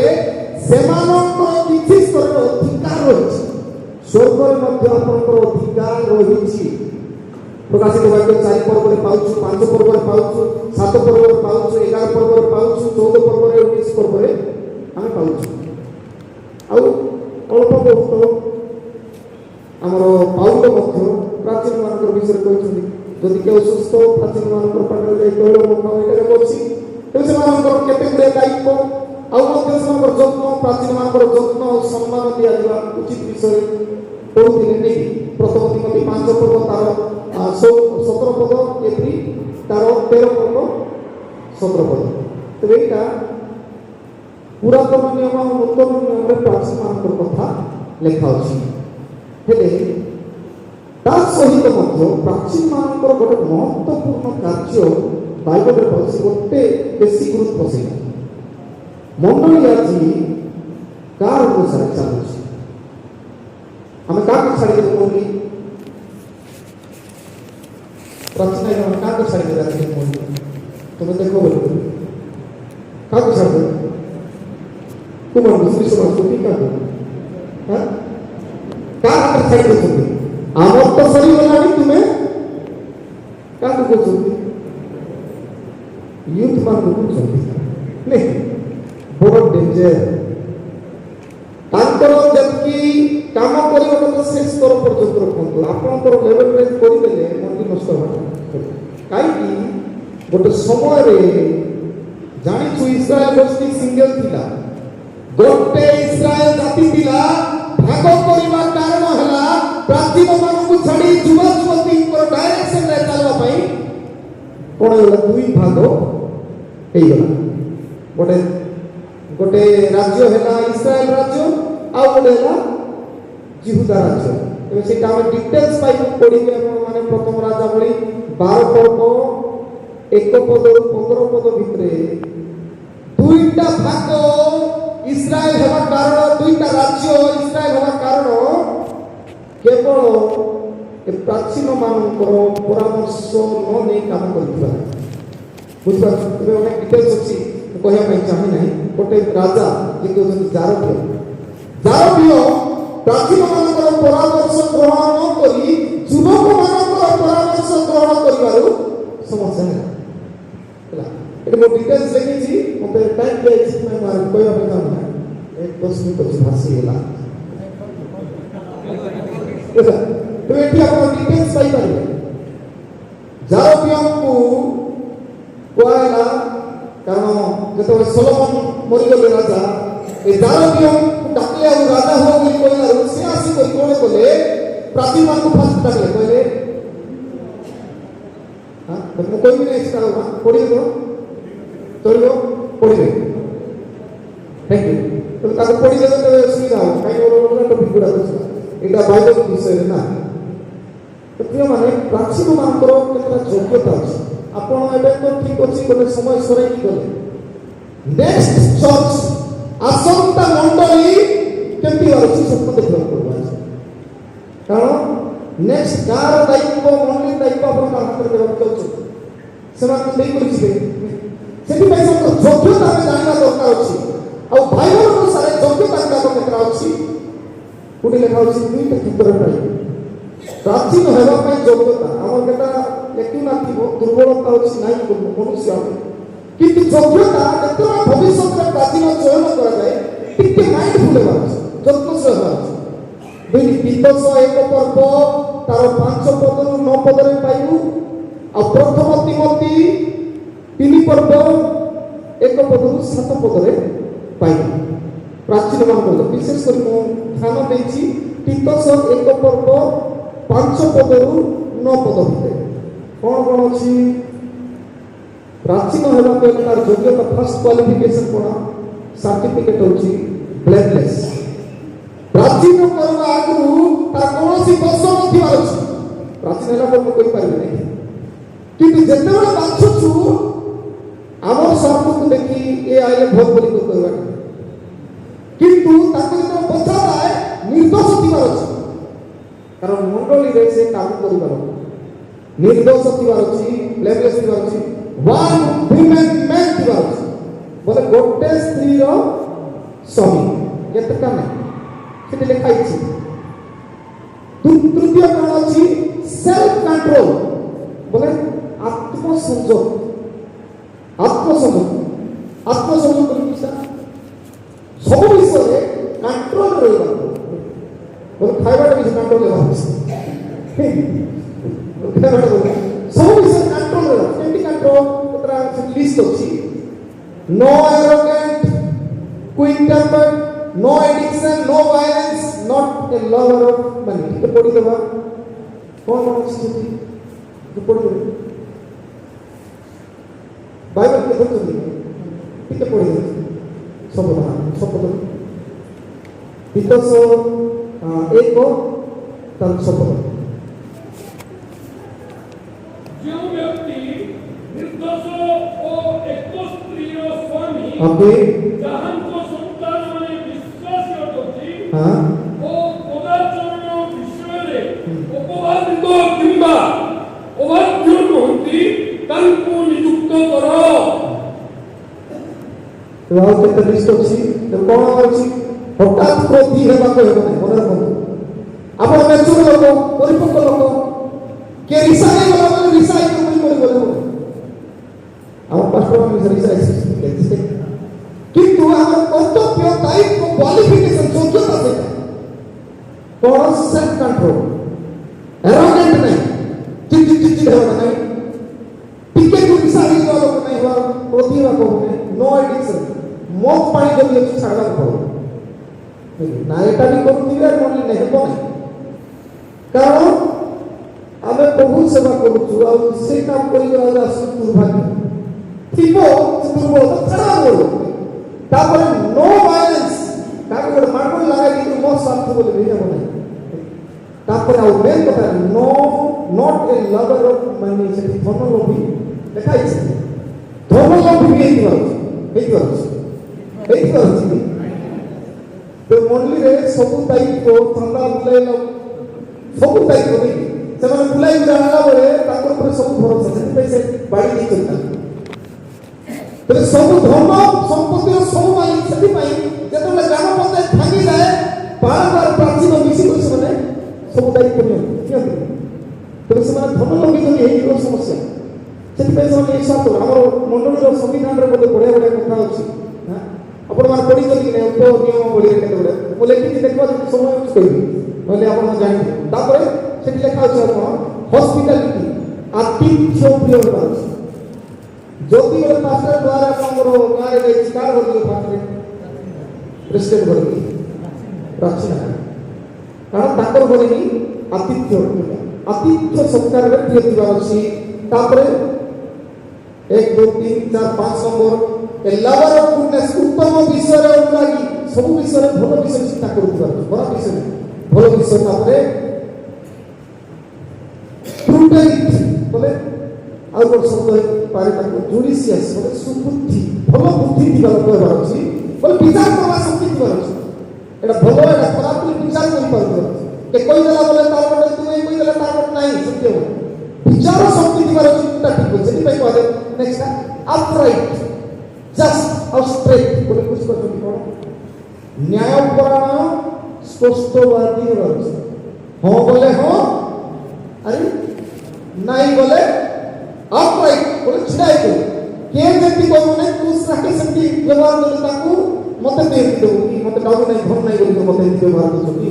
ସେମାନଙ୍କର କିଛି ସ୍ତରରେ ଅଧିକାର ରହିଛି। ସ୍ୱର୍ଗରେ ମଧ୍ୟ ଆପଣଙ୍କର ଅଧିକାର ରହିଛି। ପ୍ରକାଶିତ ବାକ୍ୟ 4 ପର୍ବରେ ପାଉଛୁ, 5 ପର୍ବରେ ପାଉଛୁ, 7 ପର୍ବରେ ପାଉଛୁ, 11 ପର୍ବରେ ପାଉଛୁ, 14 ପର୍ବରେ, 19 ପର୍ବରେ ଆମେ ପାଉଛୁ। ଆଉ ଅଳ୍ପ ବହୁତ ଆମର ପାଉଲ ମଧ୍ୟ ପ୍ରାଚୀନ ମାନଙ୍କର ବିଷୟରେ କହିଛନ୍ତି। ଯଦି କେଉଁ ସୁସ୍ଥ ପ୍ରାଚୀନ ମାନଙ୍କର ପାଖରେ ଯାଇ ତୈଳ ମୁଖ ଏଠାରେ ଅଛି, ତେଣୁ ସେମାନଙ୍କର କେତେ ଗୁଡ଼ିଏ ଦାୟିତ୍ୱ, ଆଉ ମଧ୍ୟ ସେମାନଙ୍କର ଯତ୍ନ, ପ୍ରାଚୀନ ମାନଙ୍କର ଯତ୍ନ ଆଉ ସମ୍ମାନ ଦିଆଯିବା ଉଚିତ ବିଷୟରେ କହୁଥିଲେ ନେଇ। ପ୍ରଥମ ତିମୋଥୀ 5 ପର୍ବ ତାର 17 ପଦ, ଏପ୍ରି ତାର 13 ପର୍ବ 17 ପଦ। ତେବେ ଏଇଟା ପୁରାତନ ନିୟମ ଆଉ ନୂତନ ନିୟମରେ ପ୍ରାଚୀନ ମାନଙ୍କର କଥା ଲେଖା ଅଛି। ହେଲେ ତା ସହିତ ମଧ୍ୟ ପ୍ରାଚୀନ ମାନଙ୍କର ଗୋଟେ ମହତ୍ୱପୂର୍ଣ୍ଣ କାର୍ଯ୍ୟ ବାଇବଲରେ ଅଛି, ଗୋଟେ ବେଶୀ ଗୁରୁତ୍ୱ ସେଇଟା। ମଣ୍ଡଳୀ ଆଜି କାହାର ଅନୁସାରେ ଚାଲୁଛି? ଆମେ କାହାକୁ ଛାଡ଼ିଦେବୁ କହୁନି? ପ୍ରାଚୀନ ଆମେ କାହାକୁ ଛାଡ଼ିଦେବେ? ଆଜି କହୁନି ତୁମେ ଦେଖ ବୋଲି କାହାକୁ ଛାଡ଼ିଦେବେ? ତୁମ ମୁସଲିମ ସମାଜକୁ କି କାହାକୁ? କାହା ହାତରେ ଛାଡ଼ି ଦେଉଛନ୍ତି? ଆମର ତ ସରିଗଲାଣି, ତୁମେ କାହାକୁ କହୁଛନ୍ତି? ୟୁଥ ମାନଙ୍କୁ କହୁଛନ୍ତି। ବଡ଼ ଡେଞ୍ଜର। ତାଙ୍କର ଯେତିକି କାମ କରିବା କଥା ସେ ସ୍ତର ପର୍ଯ୍ୟନ୍ତ ରଖନ୍ତୁ। ଆପଣଙ୍କର ଲେଭେଲରେ କରିଦେଲେ ମଣ୍ଡି ନଷ୍ଟ ହେବ। କାହିଁକି? ଗୋଟେ ସମୟରେ ଜାଣିଛୁ ଇସ୍ରାଏଲ ଗୋଷ୍ଠୀ ସିଙ୍ଗଲ ଥିଲା, ଗୋଟେ ଇସ୍ରାଏଲ ଜାତି ଥିଲା। ଭାଗ କରିବା କାରଣ ହେଲା ପ୍ରାଚୀନ ମାନଙ୍କୁ ଛାଡ଼ି ଯୁବ ଯୁବତୀଙ୍କର ଡାଇରେକ୍ସନରେ ଚାଲିବା ପାଇଁ କଣ ହେଇଗଲା? 2 ଭାଗ ହେଇଗଲା। ଗୋଟେ ରାଜ୍ୟ ହେଲା ଇସ୍ରାଏଲ ରାଜ୍ୟ, ଆଉ ଗୋଟେ ହେଲା ଜିହୁଦା ରାଜ୍ୟ। ଏବେ ସେଇଟା ଆମେ ଡିଟେଲ୍ସ ପାଇ ପଢିବେ ଆପଣ ମାନେ। ପ୍ରଥମ ରାଜା ଭଳି 12 ପର୍ବ 1 ପଦରୁ 15 ପଦ ଭିତରେ 2ଟା ଭାଗ ଇସ୍ରାଏଲ ହେବା କାରଣ, 2ଟା ରାଜ୍ୟ ଇସ୍ରାଏଲ ହେବା କାରଣ କେବଳ ପ୍ରାଚୀନ ମାନଙ୍କର ପରାମର୍ଶ ନ ନେଇ କାମ କରିଥିବା। ବୁଝିପାରୁଛୁ? ଏବେ ଅନେକ ଡିଟେଲ୍ସ ଅଛି, କହିବା ପାଇଁ ଚାହିଁ ନାହିଁ। ଗୋଟେ ରାଜା ଯିଏ ହେଉଛନ୍ତି ଜାରବିୟ ପ୍ରାଚୀନ ମାନଙ୍କର ପରାମର୍ଶ ଗ୍ରହଣ ନ କରି ଯୁବକ ମାନଙ୍କର ପରାମର୍ଶ ଗ୍ରହଣ କରିବାରୁ ସମସ୍ୟା ହେଲା। ଏଠି ମୁଁ ଡିଟେଲ୍ସ ଲେଖିଛି, ମୋତେ ଟାଇମ୍ ଦିଆଯାଇଛି, ମୁଁ କହିବା ପାଇଁ ଚାହୁଁ ନାହିଁ। 10 ମିନିଟ୍ ଅଛି, ଭାସିଗଲା। ତେବେ ଏଠି ଆପଣ ଡିଟେଲ୍ସ ପାଇପାରିବେ। ଜାରବିୟଙ୍କୁ କୁହାହେଲା, କାରଣ ଯେତେବେଳେ ସଲୋମନ ମରିଗଲେ ରାଜା, ଏ ଜାରବିୟଙ୍କୁ ଡାକିଲେ ଆଉ ରାଜା ହୁଅ ବୋଲି କହିଲାରୁ ସେ ଆସିକରି କଣ କଲେ? ପ୍ରାଚୀନ ମାନଙ୍କୁ ଫାଷ୍ଟ ଡାକିଲେ, କହିଲେ ମୁଁ କହିବି ନାହିଁ ସେଟା ପଢିବେ ତ ଚଳିବ? ପଢିବେ? Thank you. ତେବେ ତାକୁ ପଢିଦେଲେ ତେବେ ସୁବିଧା ହେବ, କାହିଁକି ଟପିକ୍ ଗୁଡ଼ାକ ଏଇଟା ବାଇବଲ ବିଷୟରେ ନା। ପ୍ରିୟମାନେ, ପ୍ରାଚୀନ ମାନଙ୍କର କେତେଟା ଯୋଗ୍ୟତା ଅଛି। ଆପଣ ଏବେ ତ ଠିକ ଅଛି, ଗୋଟେ ସମୟ ସରାଇକି ଗଲେ। ନେକ୍ସଟ ଚର୍ଚ୍ଚ ଆସନ୍ତା ମଣ୍ଡଳୀ କେମିତି ଅଛି ସ୍ୱପ୍ନ ଦେଖିବାକୁ ପଡ଼ିବ। କାରଣ ନେକ୍ସଟ ଗାଁର ଦାୟିତ୍ୱ, ମଣ୍ଡଳୀ ଦାୟିତ୍ୱ ଆପଣ କାହା ହାତରେ ଦେବାକୁ ଚାହୁଁଛନ୍ତି, ସେମାନଙ୍କୁ ଦେଇକରି ଯିବେ। ସେଥିପାଇଁ ତାଙ୍କର ଯୋଗ୍ୟତା ଆମେ ଜାଣିବା ଦରକାର ଅଛି। ଆଉ ବାଇବଲ ଅନୁସାରେ ଯୋଗ୍ୟତା ଗୁଡ଼ାକ କେତେଟା ଅଛି? କୋଉଠି ଲେଖା ଅଛି? 2ଟା କ୍ଷେତ୍ରରେ ପାଇବେ। ପ୍ରାଚୀନ ହେବା ପାଇଁ ଯୋଗ୍ୟତା ଆମର କେଟା ଲେଖୁ ନଥିବ, ଦୁର୍ବଳତା ଅଛି ନାହିଁ ମନୁଷ୍ୟ, କିନ୍ତୁ ଯୋଗ୍ୟତା ଯେତେବେଳେ ଭବିଷ୍ୟତରେ ପ୍ରାଚୀନ ଚୟନ କରାଯାଏ ଟିକେ ମାଇଣ୍ଡଫୁଲ ହେବାର ଅଛି, ଯତ୍ନଶୀଳ ହେବାର ଅଛି। 2 ତିତୋସ 1 ପର୍ବ ତାର 5 ପଦରୁ 9 ହଉଛି 3 ପର୍ବ 1 ପଦରୁ 7 ପଦରେ ପାଇବ। ପ୍ରାଚୀନ ମାନଙ୍କର ବିଶେଷ କରି ମୁଁ ଧ୍ୟାନ ଦେଇଛି ତିତସ 1 ପର୍ବ 5 ପଦରୁ 9 ପଦ ଭିତରେ କ'ଣ ଅଛି। ପ୍ରାଚୀନ ହେବା ପାଇଁ ତାର ଯୋଗ୍ୟତା ଫାର୍ଷ୍ଟ କ୍ୱାଲିଫିକେସନ କ'ଣ? ସାର୍ଟିଫିକେଟ ହେଉଛି ବ୍ଲେମଲେସ୍। ପ୍ରାଚୀନ କରିବା ଆଗରୁ ତାର କୌଣସି ଦୋଷ ନଥିବାର ଅଛି। ପ୍ରାଚୀନ ହେଲା ପରେ ମୁଁ କହିପାରିବି ନାହିଁ, କିନ୍ତୁ ଯେତେବେଳେ ବାଛୁଛୁ ଆମର ସ୍ୱାର୍ଥକୁ ଦେଖି ଏ ଆଇଲେ ଭଲ ବୋଲି କହିବା, କିନ୍ତୁ ତାକୁ ଯେତେବେଳେ ପଚାରାଏ ନିର୍ଦ୍ଦୋଷ ଥିବାର ଅଛି, କାରଣ ମଣ୍ଡଳୀରେ ସେ କାମ କରିବାର ନିର୍ଦ୍ଦୋଷ ଥିବାର ଅଛି, ବ୍ଲେମଲେସ୍ ଥିବାର ଅଛି, ୱାନ୍ ୱିମେନ୍ ମ୍ୟାନ୍ ଥିବାର ଅଛି। ବୋଲେ ଗୋଟେ ସ୍ତ୍ରୀର ସ୍ୱାମୀ କେତେଟା ନାହିଁ ସେଠି ଲେଖା ହେଇଛି। ତୃତୀୟ କ'ଣ ଅଛି? ସେଲ୍ଫ କଣ୍ଟ୍ରୋଲ, ବୋଲେ ଆତ୍ମସଂଯୋଗ। ଆତ୍ମସଂଯୋଗ ସବୁ ବିଷୟରେ କଣ୍ଟ୍ରୋଲ ରହିବା। ବୋଲେ ଖାଇବାଟା କିଛି କଣ୍ଟ୍ରୋଲ ହେବା ସବୁ ବିଷୟରେ କଣ୍ଟ୍ରୋଲ ରହିବା। କେମିତି କଣ୍ଟ୍ରୋଲ? ଲିଷ୍ଟ ଅଛି। No arrogant, quick tempered, no addiction, no violence, not a lover of money। तो पढ़ी देवा कौन ଅଛି तो पढ़ी देवा बाइबल के देखो ठीक पढ़ी देवा सब तितस 1 तार सब जो व्यक्ति निर्दोष ओ एक स्त्रीर स्वामी ओके जाहांको संतान माने विश्वास होती हां ओ पदाचरण विषୟରେ उपवादित किंबा अबाध्य होती तांको नियुक्त करो। तो ଆଉ କେତେ ଲିଷ୍ଟ ଅଛି? ତ କ'ଣ ଅଛି? ହଠାତ୍ କ୍ରୋଧୀ ହେବାକୁ ହେବ ନାହିଁ। ମନେ ରଖନ୍ତୁ, ଆପଣ ମେଚୁର ଲୋକ, ପରିପକ୍ୱ ଲୋକ, କିଏ ରିସାଇ ଗଲା ମାନେ ରିସାଇ କରି ଗଲେ ଆମ ପାଷ୍ଟର ମାନେ ରିସାଇ କିନ୍ତୁ ଆମର କର୍ତ୍ତବ୍ୟ ଦାୟିତ୍ୱ କ୍ୱାଲିଫିକେସନ ଯୋଗ୍ୟତା ସେଟା କ'ଣ? ସେଲ୍ଫ କଣ୍ଟ୍ରୋଲ, ଆରୋଗେଣ୍ଟ ନାହିଁ, ଚିଡ୍ ହେବା ନାହିଁ, ଟିକେ ରିସାଇ ଗଲା ଲୋକ ନାହିଁ ହେବା, କ୍ରୋଧୀ ହେବାକୁ ହେବ ନାହିଁ, नो एडिक्शन। मौत पानी जब ये छाड़ा पड़ो ना एटा भी କରୁଥିବେ ମନେ ନାହିଁ ହେବ ନାହିଁ, କାରଣ ଆମେ ବହୁତ ସେବା କରୁଛୁ ଆଉ ସେ କାମ କରିବାର ଆସୁ ଦୁର୍ଭାଗ୍ୟ ଥିବ, ସେ ଦୁର୍ବଳତା ଛାଡ଼ା ପଡ଼ିବ। ତାପରେ नो वायलेंस, କାହାକୁ ଗୋଟେ ମାଡ଼ ଲଗାଇ କିନ୍ତୁ ମୋ ସ୍ୱାର୍ଥ ବୋଲି ବି ହେବ ନାହିଁ। ତାପରେ ଆଉ ମେନ୍ କଥା no not a lover of money. ସେଠି ଧନ ଲୋଭୀ ଲେଖା ହେଇଛି, ଧନ ଲୋଭୀ ବି ହେଇପାରୁଛି। ତ ମଣ୍ଡଳୀରେ ସବୁ ଦାୟିତ୍ୱ ଥଣ୍ଡା ବୁଲାଇଲ ସବୁ ଦାୟିତ୍ୱ ନେଇ ସେମାନେ ବୁଲାଇ ଆଣିଲା ବେଳେ ତାଙ୍କ ଉପରେ ସବୁ ଭରସା, ସେଥିପାଇଁ ସେ ବାଡ଼ି ଦେଇଛନ୍ତି। ତେବେ ସବୁ ଧନ ସମ୍ପତ୍ତିର ସବୁ ମାଲିକ। ସେଥିପାଇଁ ଯେତେବେଳେ ଗ୍ରାମ ପଞ୍ଚାୟତ ଭାଙ୍ଗିଯାଏ ବାରମ୍ବାର ପ୍ରାଚୀନ ମିଶିକରି ସେମାନେ ସବୁ ଦାୟିତ୍ୱ ନିଅନ୍ତି। ତେବେ ସେମାନେ ଧନ ଲୋଭୀ ଯଦି ହେଇଯିବ ସମସ୍ୟା। ସେଥିପାଇଁ ସେମାନେ ଏ ସାତ ଆମର ମଣ୍ଡଳୀର ସମ୍ବିଧାନରେ ଗୋଟେ ବଢ଼ିଆ ବଢ଼ିଆ କଥା ଅଛି। ଆପଣମାନେ ପଢ଼ିଛନ୍ତି କି ନାହିଁ? ନିୟମ ବଳିରେ କେତେ ଗୁଡ଼େ ମୁଁ ଲେଖିଛି, ଦେଖିବା ଯଦି ସମୟ ଅଛି କହିବି, ନହେଲେ ଆପଣ ଜାଣିବେ। ତାପରେ ସେଠି ଲେଖା ଅଛି ଆପଣ ହସ୍ପିଟାଲିଟି, ଆତିଥ୍ୟ ପ୍ରିୟ ହେବାର ଅଛି। ଯଦି ଗୋଟେ ପାଷ୍ଟର ଦ୍ୱାରା ଆପଣଙ୍କର ଗାଁରେ ଯାଇଛି, କାହାର ଘରକୁ ପାଷ୍ଟରେ ପ୍ରେସିଡେଣ୍ଟ ଘରକୁ ପ୍ରାଚୀନ, କାରଣ ତାଙ୍କର ଘରେ ହିଁ ଆତିଥ୍ୟ ସତ୍କାରରେ ପ୍ରିୟ ଥିବାର ଅଛି। ତାପରେ 1 2 3 4 5 ନମ୍ବର लवर ऑफ गुडनेस, उत्तम विषय अनुरागी, सब विषय भल विषय चिंता करुवा, खराब विषय भल विषय। तापरे प्रुडेंट बोले आउ कोन शब्द पारे ताको जुडिशियस बोले सुबुद्धि, भल बुद्धि दिबा कहबार अछि, बोले विचार करबा शक्ति दिबार अछि। एटा भल एटा खराब बोली विचार करि पारबो के कोइ देला बोले तार मते तू कोइ देला तार मते नाही, सत्य विचार शक्ति दिबार अछि। ता ठीक अछि, सेति पई कहले नेक्स्ट अपराइट, जस्ट और स्ट्रेट बोले कुछ करते कौन न्यायपरायण स्पष्टवादी होगा। हाँ बोले हाँ, अरे नहीं बोले अपराइट बोले छिड़ाई को के व्यक्ति को माने तू साके संति व्यवहार बोले ताकू मते दे देबो कि मते डाउन नहीं भन नहीं बोले मते व्यवहार को कि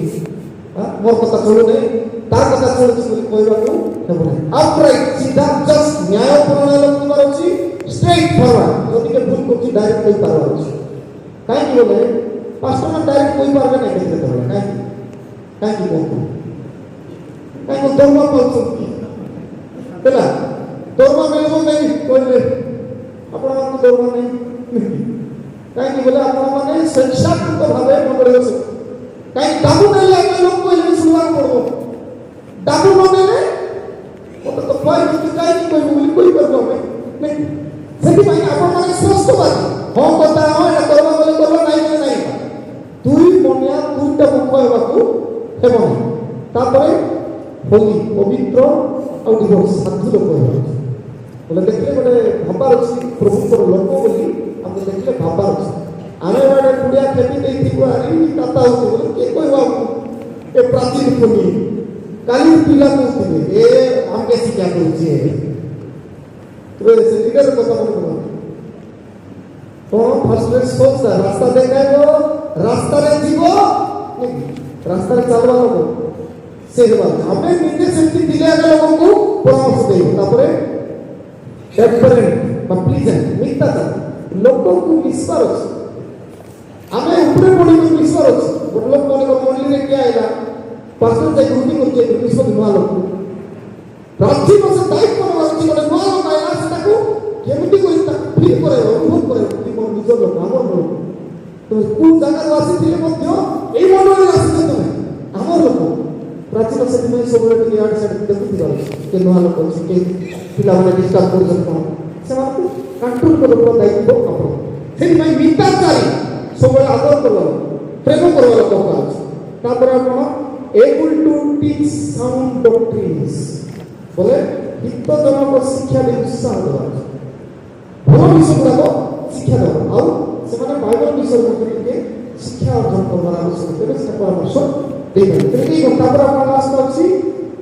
हां मोर कथा छोड़ो नहीं तार कथा छोड़ो बोले कहबा को हेबो नहीं। अपराइट सीधा जस्ट न्यायपरायण लोक डायरेक्ट कोई पारवा अछि काहे कि बोले पास्टर में डायरेक्ट कोई पारवा नहीं देते तो काहे कि बोलतो काहे को धर्म बोलतो पेला धर्म मिलबो नहीं कोइले आपण को धर्म नहीं काहे कि बोले आपण माने संसारकृत भावे मंडल से काहे दाबु नहीं आगे लोग को इल्म सुनवा पड़ो दाबु न देले तो भाई कि काहे कि कोई करबो नहीं सेठी भाई आपण माने स्पष्टवादी हो कथा हो ना करबो बोले करबो नहीं तुई मनिया तुईटा मुख हेबाकू हेबो तापरे होली पवित्र और दिवस साधु लोक बोले देखले बड़े भाबार अछि प्रभुकर लोक बोली हम देखले भाबार अछि आमे बाडे पुडिया खेती देई थी आरी काता होती बोले के कहबा ए प्राचीन पुनी काली पिला को ए हम कैसे क्या करू तो से लीडर को कथा बोल तो फर्स्ट रे सोच रास्ता देखाइबो रास्ता रे जीवो रास्ता रे चलवा लोग से बात हमें निजे सेमती दिले आगे लोगों को परामर्श देयो तापरे ट्रांसपेरेंट कंप्लीशन मिथ्या लोगों को विश्वास हमें ऊपर पड़ी में विश्वास वो लोग कोने को मंडली रे क्या आएगा पास्टर से ग्रुपिंग करके विश्वास दिवा लोग प्राची को से दायित्व को अच्छी को नुआ लोग आएगा से ताको केमिति को इतना फील करे अनुभव करे कि मोर निज लोग हमर लोग तो कोन जगह वासी थिले मध्य एई मंडली आसी तमे हमर लोग प्राचीन से में सब रे यार से देखि दिबा के नुआ लोग अछि के पिला माने डिस्टर्ब कर सकतो से माने कंट्रोल करबो दायित्व अपन सेहि में मिताचारी सब आदर करबो प्रेम करबो लोक अछि तापर आपण able to teach sound doctrines बोले हितजनक शिक्षा दे उत्साह देबा भलो विषय गुडा शिक्षा देबा आ से माने बाइबल विषय के शिक्षा अर्जन करबार आवश्यक तेरे से परामर्श देबा तेरे को तापर आपण लास्ट अछि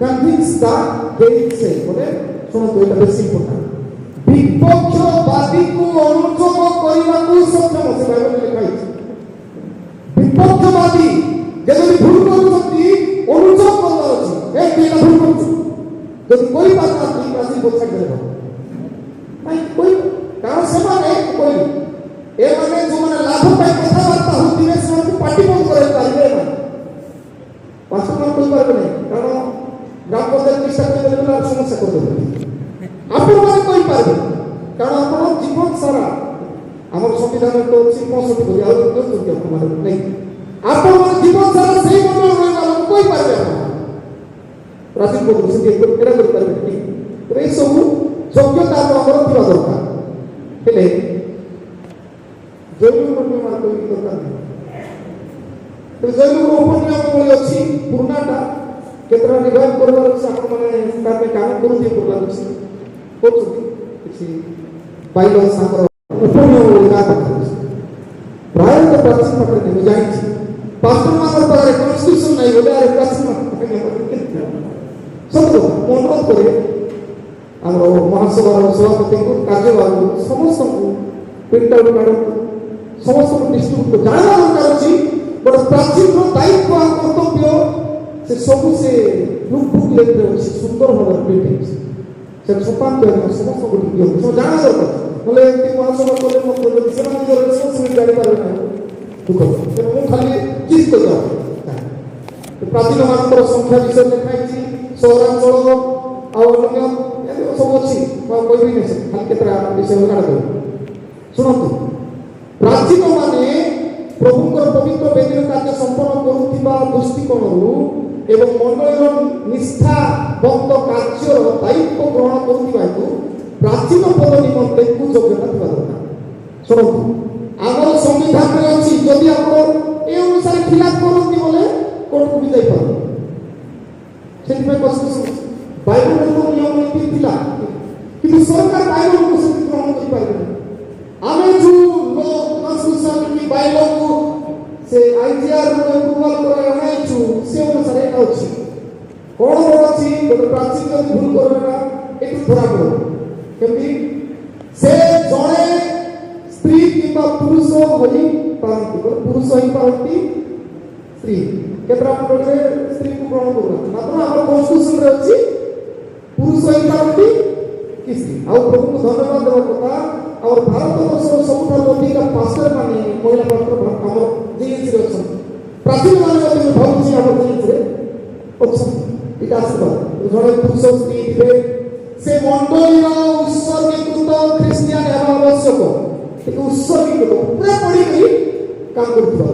कन्विंस द गेट से बोले सुनो तो এটা বেশি ইম্পর্টেন্ট বিপক্ষবাদী को অনুযোগ করিবাকু সক্ষম আছে বাইবেল লেখা আছে বিপক্ষবাদী যদি ভুল করুছন্তি অনুযোগ করবার আছে এই তুই এটা ভুল করছিস যদি কই বাত না তুই আসি বোঝা দেব নাই কই কারণ সমানে কই এ মানে যে মানে লাভ পাই কথাবার্তা হতিবে সেମାନଙ୍କୁ পার্টি বন্ধ করে পারবে না পাঁচটা মান কই পারবে না কারণ গ্রাম পঞ্চায়েত চেষ্টা করে দেবে আর সমস্যা করে দেবে আপন মানে কই পারবে কারণ আপন জীবন সারা আমার সংবিধান তো 65 বলি আর কেউ করতে আপনার নাই আপন মানে জীবন সারা সেই মন্ডল রইবা কই পারবে আপন প্রাচীন বলতে সে এটা করে পারবে ঠিক তো এই সব যোগ্যতা আপনার দিবা দরকার হেলে জৈব নিয়ম কই দরকার নাই তো জৈব উপর নিয়ম বলি ଅଛି পুরনাটা केतरा रिवाइव करबार अछि आपण माने कामे काम करू दे पुरला अछि कोछु किछि पाइलो साकर उपनियम लगा प्राय तो प्राचीन पत्र नहीं जानि छी पास्टर मानर पर कॉन्स्टिट्यूशन नहीं बोले अरे प्राचीन सब अनुरोध करे हमरो महासभार सभापति को कार्यभार समस्त को प्रिंट आउट काढो समस्त को डिस्ट्रीब्यूट को जाना दरकार अछि बट प्राचीन रो दायित्व आ कर्तव्य से सब से लुक बुक लेते हैं सुंदर भाव प्रिंटिंग से छपान के समस्त को दियो तो जाना दरकार बोले कि महासभा कोले मत बोले से माने जो रिस्पांसिबिलिटी गाड़ी पारे ना दुख तो मु खाली चीज को जाओ तो प्राचीन मानकर संख्या विषय लिखाई छी सहरांचल आ अन्य सब अछि कोई भी नहीं खाली केतरा विषय लगा दो सुनतु प्राचीन माने प्रभुकर पवित्र वेदीर कार्य संपन्न करुथिबा दृष्टिकोणरू एवं मंडलीर निष्ठा भक्त कार्य दायित्व ग्रहण करुथिबा हेतु प्राचीन पद निमंते को योग्यता दिबा दरकार सुनतु आगर संविधान रे अछि जदि आपण ए अनुसार खिलाफ करथि बोले कोर्ट को भी जाई पारो सेति पे कष्ट बाइबल रो नियम नीति थिला किंतु सरकार बाइबल को से ग्रहण करि पाइबे आमे जो लो कॉन्स्टिट्यूशन की बाइबल को से आईजीआर रो अप्रूवल करे नै छु से अनुसार एटा अछि कोन अछि तो प्राचीन जदि भूल करबेना एटु थोड़ा करो केमि से जणे स्त्री किबा पुरुष होई पारंती पुरुष होई पारंती स्त्री केतरा मंडले स्त्री को ग्रहण करना मात्र हमर कॉन्स्टिट्यूशन रे अछि पुरुष होई पारंती ଆଉ ପ୍ରଭୁଙ୍କୁ ଧନ୍ୟବାଦ ଦେବା କଥା ଆମର ଭାରତ ବର୍ଷର ସବୁଠାରୁ ଅଧିକା ପାଷ୍ଟର ମାନେ ମହିଳା ପାଷ୍ଟର ଆମର ଜିନିଷରେ ଅଛନ୍ତି ପ୍ରାଚୀନ ମାନେ ମଧ୍ୟ ଭାବୁଛି ଆମର ଜିନିଷରେ ଅଛନ୍ତି ଏଇଟା ଆଶୀର୍ବାଦ ଜଣେ ପୁରୁଷ ସ୍ତ୍ରୀ ଥିବେ ସେ ମଣ୍ଡଳୀର ଉତ୍ସର୍ଗୀକୃତ ଖ୍ରୀଷ୍ଟିଆନ ହେବା ଆବଶ୍ୟକ ଟିକେ ଉତ୍ସର୍ଗୀକୃତ ଉପରେ ପଡ଼ିକି କାମ କରୁଥିବା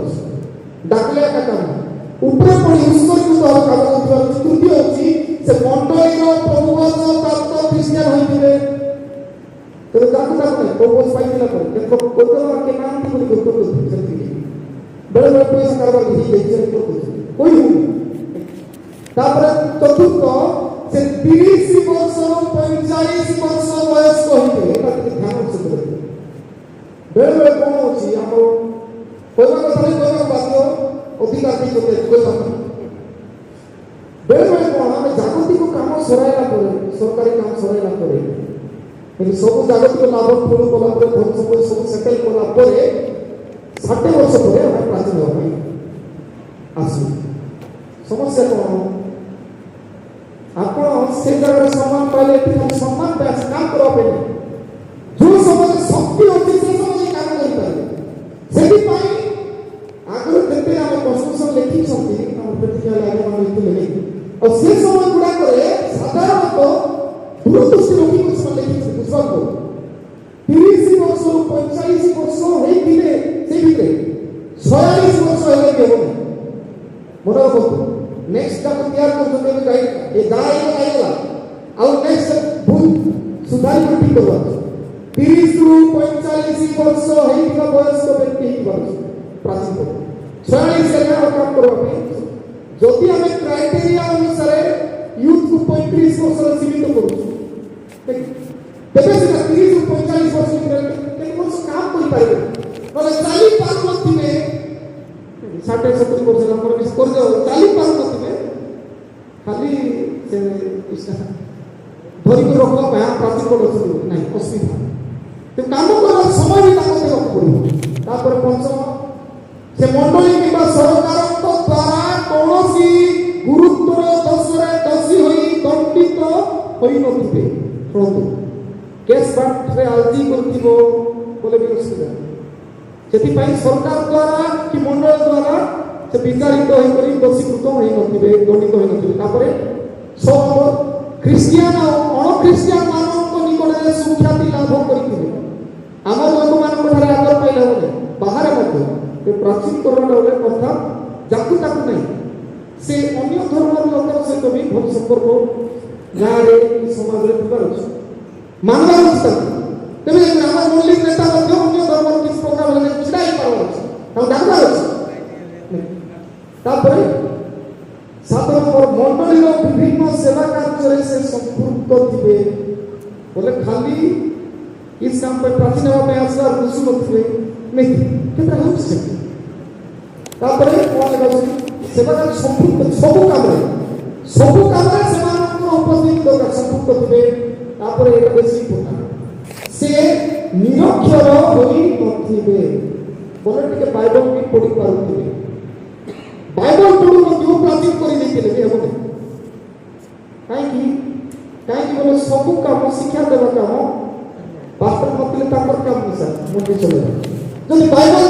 ଡାକିଲେ ଏକା କାମ ଉପରେ ପଡ଼ି ଉତ୍ସର୍ଗୀକୃତ ହେବା କାମ କରୁଥିବା ତୃତୀୟ ହେଉଛି ସେ ମଣ୍ଡଳୀର ପ୍ରଭୁବଚନ ପ୍ରାପ୍ତ ଖ୍ରୀଷ୍ଟିଆନ ହୋଇଥିବେ ତେଣୁ ତାକୁ ତାକୁ ନାହିଁ ପ୍ରଭୁବଚନ ପାଇଥିଲା ପରେ କେତେ କେ ନାହାନ୍ତି ବୋଲି କରୁଛନ୍ତି ସେତିକି ବେଳେବେଳେ ପଇସା କାରବାର ହେଇଯାଇଛି କହିବୁ ତାପରେ ଚତୁର୍ଥ ସେ 30 ବର୍ଷରୁ 45 ବର୍ଷ ବୟସ୍କ ହୋଇଥିବେ ଏଟା ଟିକେ ଧ୍ୟାନ ରଖିବେ ବେଳେବେଳେ କ'ଣ ହେଉଛି ଆମର କହିବା କଥା ନାହିଁ କହିବା ବାଧ୍ୟ ଅଧିକାର ଦେଇ କହିବା ବେଳେବେଳେ କ'ଣ ଆମେ ଜାଗତିକ କାମ ସରାଇଲା ପରେ ସରକାରୀ କାମ ସରାଇଲା ପରେ ସବୁ ଜାଗତିକ ଲାଭ ପୂରଣ କଲା ପରେ ଧନ ସମ୍ପତ୍ତି ସବୁ ସେଟେଲ କଲା ପରେ 60 ବର୍ଷ ପରେ ଆମେ ପ୍ରାଚୀନ ହେବା ପାଇଁ ଆସୁ ସମସ୍ୟା କ'ଣ ଆପଣ ସେ ଜାଗାରେ ସମ୍ମାନ ପାଇଲେ ଏଠି ଖାଲି ସମ୍ମାନ ପାଇଁ କାମ କରିବା ପାଇଁ ଯେଉଁ ସମୟରେ ଶକ୍ତି ଅଛି ସେ ସମୟରେ କାମ କରିପାରିବେ ସେଥିପାଇଁ ଆଗରୁ ଯେତେ ଆମେ କନଷ୍ଟିଟ୍ୟୁସନ ଲେଖିଛନ୍ତି ଆମ ପ୍ରତିଜ୍ଞା ଲାଗିମାନେ ଲେଖିଥିଲେ ଆଉ ସେ ସମୟ ଗୁଡ଼ାକରେ ସାଧାରଣତଃ ଦୂରଦୃଷ୍ଟି ରଖିକି ସେମାନେ ଲେଖିଛନ୍ତି ବୁଝିବାକୁ 30 ବର୍ଷରୁ 45 ବର୍ଷ ହେଇଥିଲେ ସେଇ ଭିତରେ 46 ବର୍ଷ ହେଲେ ବି ହେବ ମନେ ରଖନ୍ତୁ ନେକ୍ସଟ ତାକୁ ତିଆରି କରୁଛନ୍ତି ଏବେ ଗାଈ ଏ ଗାଈ ହେଇଗଲା ଆଉ ନେକ୍ସଟ ଭୁଲ ସୁଧାରି ଠିକ କରିବା 30ରୁ 45 ବର୍ଷ ହେଇଥିବା ବୟସ୍କ ବ୍ୟକ୍ତି ହେଇପାରୁଛି ପ୍ରାଚୀନ 46 ହେଲେ ଆଉ କାମ କରିବା ପାଇଁ ଯଦି ଆମେ କ୍ରାଇଟେରିଆ ଅନୁସାରେ ୟୁଥକୁ 35 ବର୍ଷରେ ସୀମିତ କରୁଛୁ ତେବେ ସେଟା 30ରୁ 45 ବର୍ଷ ଭିତରେ କେତେ ବର୍ଷ କାମ କରିପାରିବେ ନହେଲେ ଚାଲି ପାରୁନଥିବେ 60-70 ବର୍ଷ ଆମର କିଛି କରିଦେବ ଚାଲି ପାରୁନଥିବେ ଖାଲି ସେ ଧରିକି ରଖିବା ପାଇଁ ପ୍ରାଚୀନ ଅଛନ୍ତି ନାହିଁ ଅସୁବିଧା ତେଣୁ କାମ କରିବା ସମୟ ବି ତାଙ୍କୁ ଦେବାକୁ ପଡ଼ିବ ତାପରେ ପଞ୍ଚମ ସେ ମଣ୍ଡଳୀ କିମ୍ବା ସରକାରଙ୍କ ଦ୍ୱାରା କୌଣସି ଗୁରୁତ୍ୱର ଦୋଷରେ ଦୋଷୀ ହୋଇ ଦଣ୍ଡିତ ହୋଇନଥିବେ ଶୁଣନ୍ତୁ କେସ୍ ବାଟରେ ଆଜି କରୁଥିବ ବୋଲେ ବି ଅସୁବିଧା ସେଥିପାଇଁ ସରକାର ଦ୍ୱାରା କି ମଣ୍ଡଳ ଦ୍ୱାରା ସେ ବିଚାରିତ ହୋଇକରି ଦୋଷୀକୃତ ହୋଇନଥିବେ ଦଣ୍ଡିତ ହୋଇନଥିବେ ତାପରେ ଖ୍ରୀଷ୍ଟିଆନ ଆଉ ଅଣଖ୍ରୀଷ୍ଟିଆନ ମାନଙ୍କ ନିକଟରେ ସୁଖ୍ୟାତି ଲାଭ କରିଥିବେ ଆମ ଲୋକମାନଙ୍କ ଠାରେ ଆଦର ପାଇଲା ବେଳେ ବାହାରେ ମଧ୍ୟ ପ୍ରାଚୀନକରଣ କଥା ଯାକୁ ତାକୁ ନାହିଁ ସେ ଅନ୍ୟ ଧର୍ମର ଲୋକଙ୍କ ସହିତ ବି ଭଲ ସମ୍ପର୍କ ଗାଁରେ ସମାଜରେ ଥିବାର ଅଛି ମାନବାର ଅଛି ତେବେ ଆମ ମୌଳିକ ନେତା ମଧ୍ୟ ଅନ୍ୟ ଧର୍ମର କିଛି ପ୍ରୋଗ୍ରାମ ହେଲେ ଛିଡ଼ା ହେଇପାରିବାର ଅଛି ତାଙ୍କୁ ଡାକିବାର ଅଛି ତାପରେ 7 ନମ୍ବର ମଣ୍ଡଳୀର ବିଭିନ୍ନ ସେବା କାର୍ଯ୍ୟରେ ସେ ସମ୍ପୃକ୍ତ ଥିବେ ବୋଲେ ଖାଲି ଇସ୍ କାମ ପାଇଁ ପ୍ରାଚୀନ ହେବା ପାଇଁ ଆସିବାର ବୁଝୁ ନଥିବେ ନାଇଁ କେତେ ହେଉଛି ସେଠି ତାପରେ କ'ଣ ଲେଖାଉଛି ସେବା କାର୍ଯ୍ୟ ସମ୍ପୃକ୍ତ ସବୁ କାମରେ ସେମାନଙ୍କର ଉପସ୍ଥିତି ଦରକାର ସମ୍ପୃକ୍ତ ଥିବେ ତାପରେ ଏଇଟା ବେଶୀ ଇମ୍ପୋର୍ଟାଣ୍ଟ ସେ ନିରକ୍ଷର ହୋଇନଥିବେ ବୋଲେ ଟିକେ ବାଇବଲ ବି ପଢ଼ି ପାରୁଥିବେ ବାଇବଲ ପଢ଼ୁ ମଧ୍ୟ ପ୍ରାଚୀନ କରିଦେଇଥିଲେ ବି ହେବନି କାହିଁକି ବୋଲେ ସବୁ କାମ ଶିକ୍ଷା ଦେବା କାମ ପାଷ୍ଟର ନଥିଲେ ତାଙ୍କର କାମ ମିଶା ମଣ୍ଡି ଚଲେଇବା ଯଦି ବାଇବଲ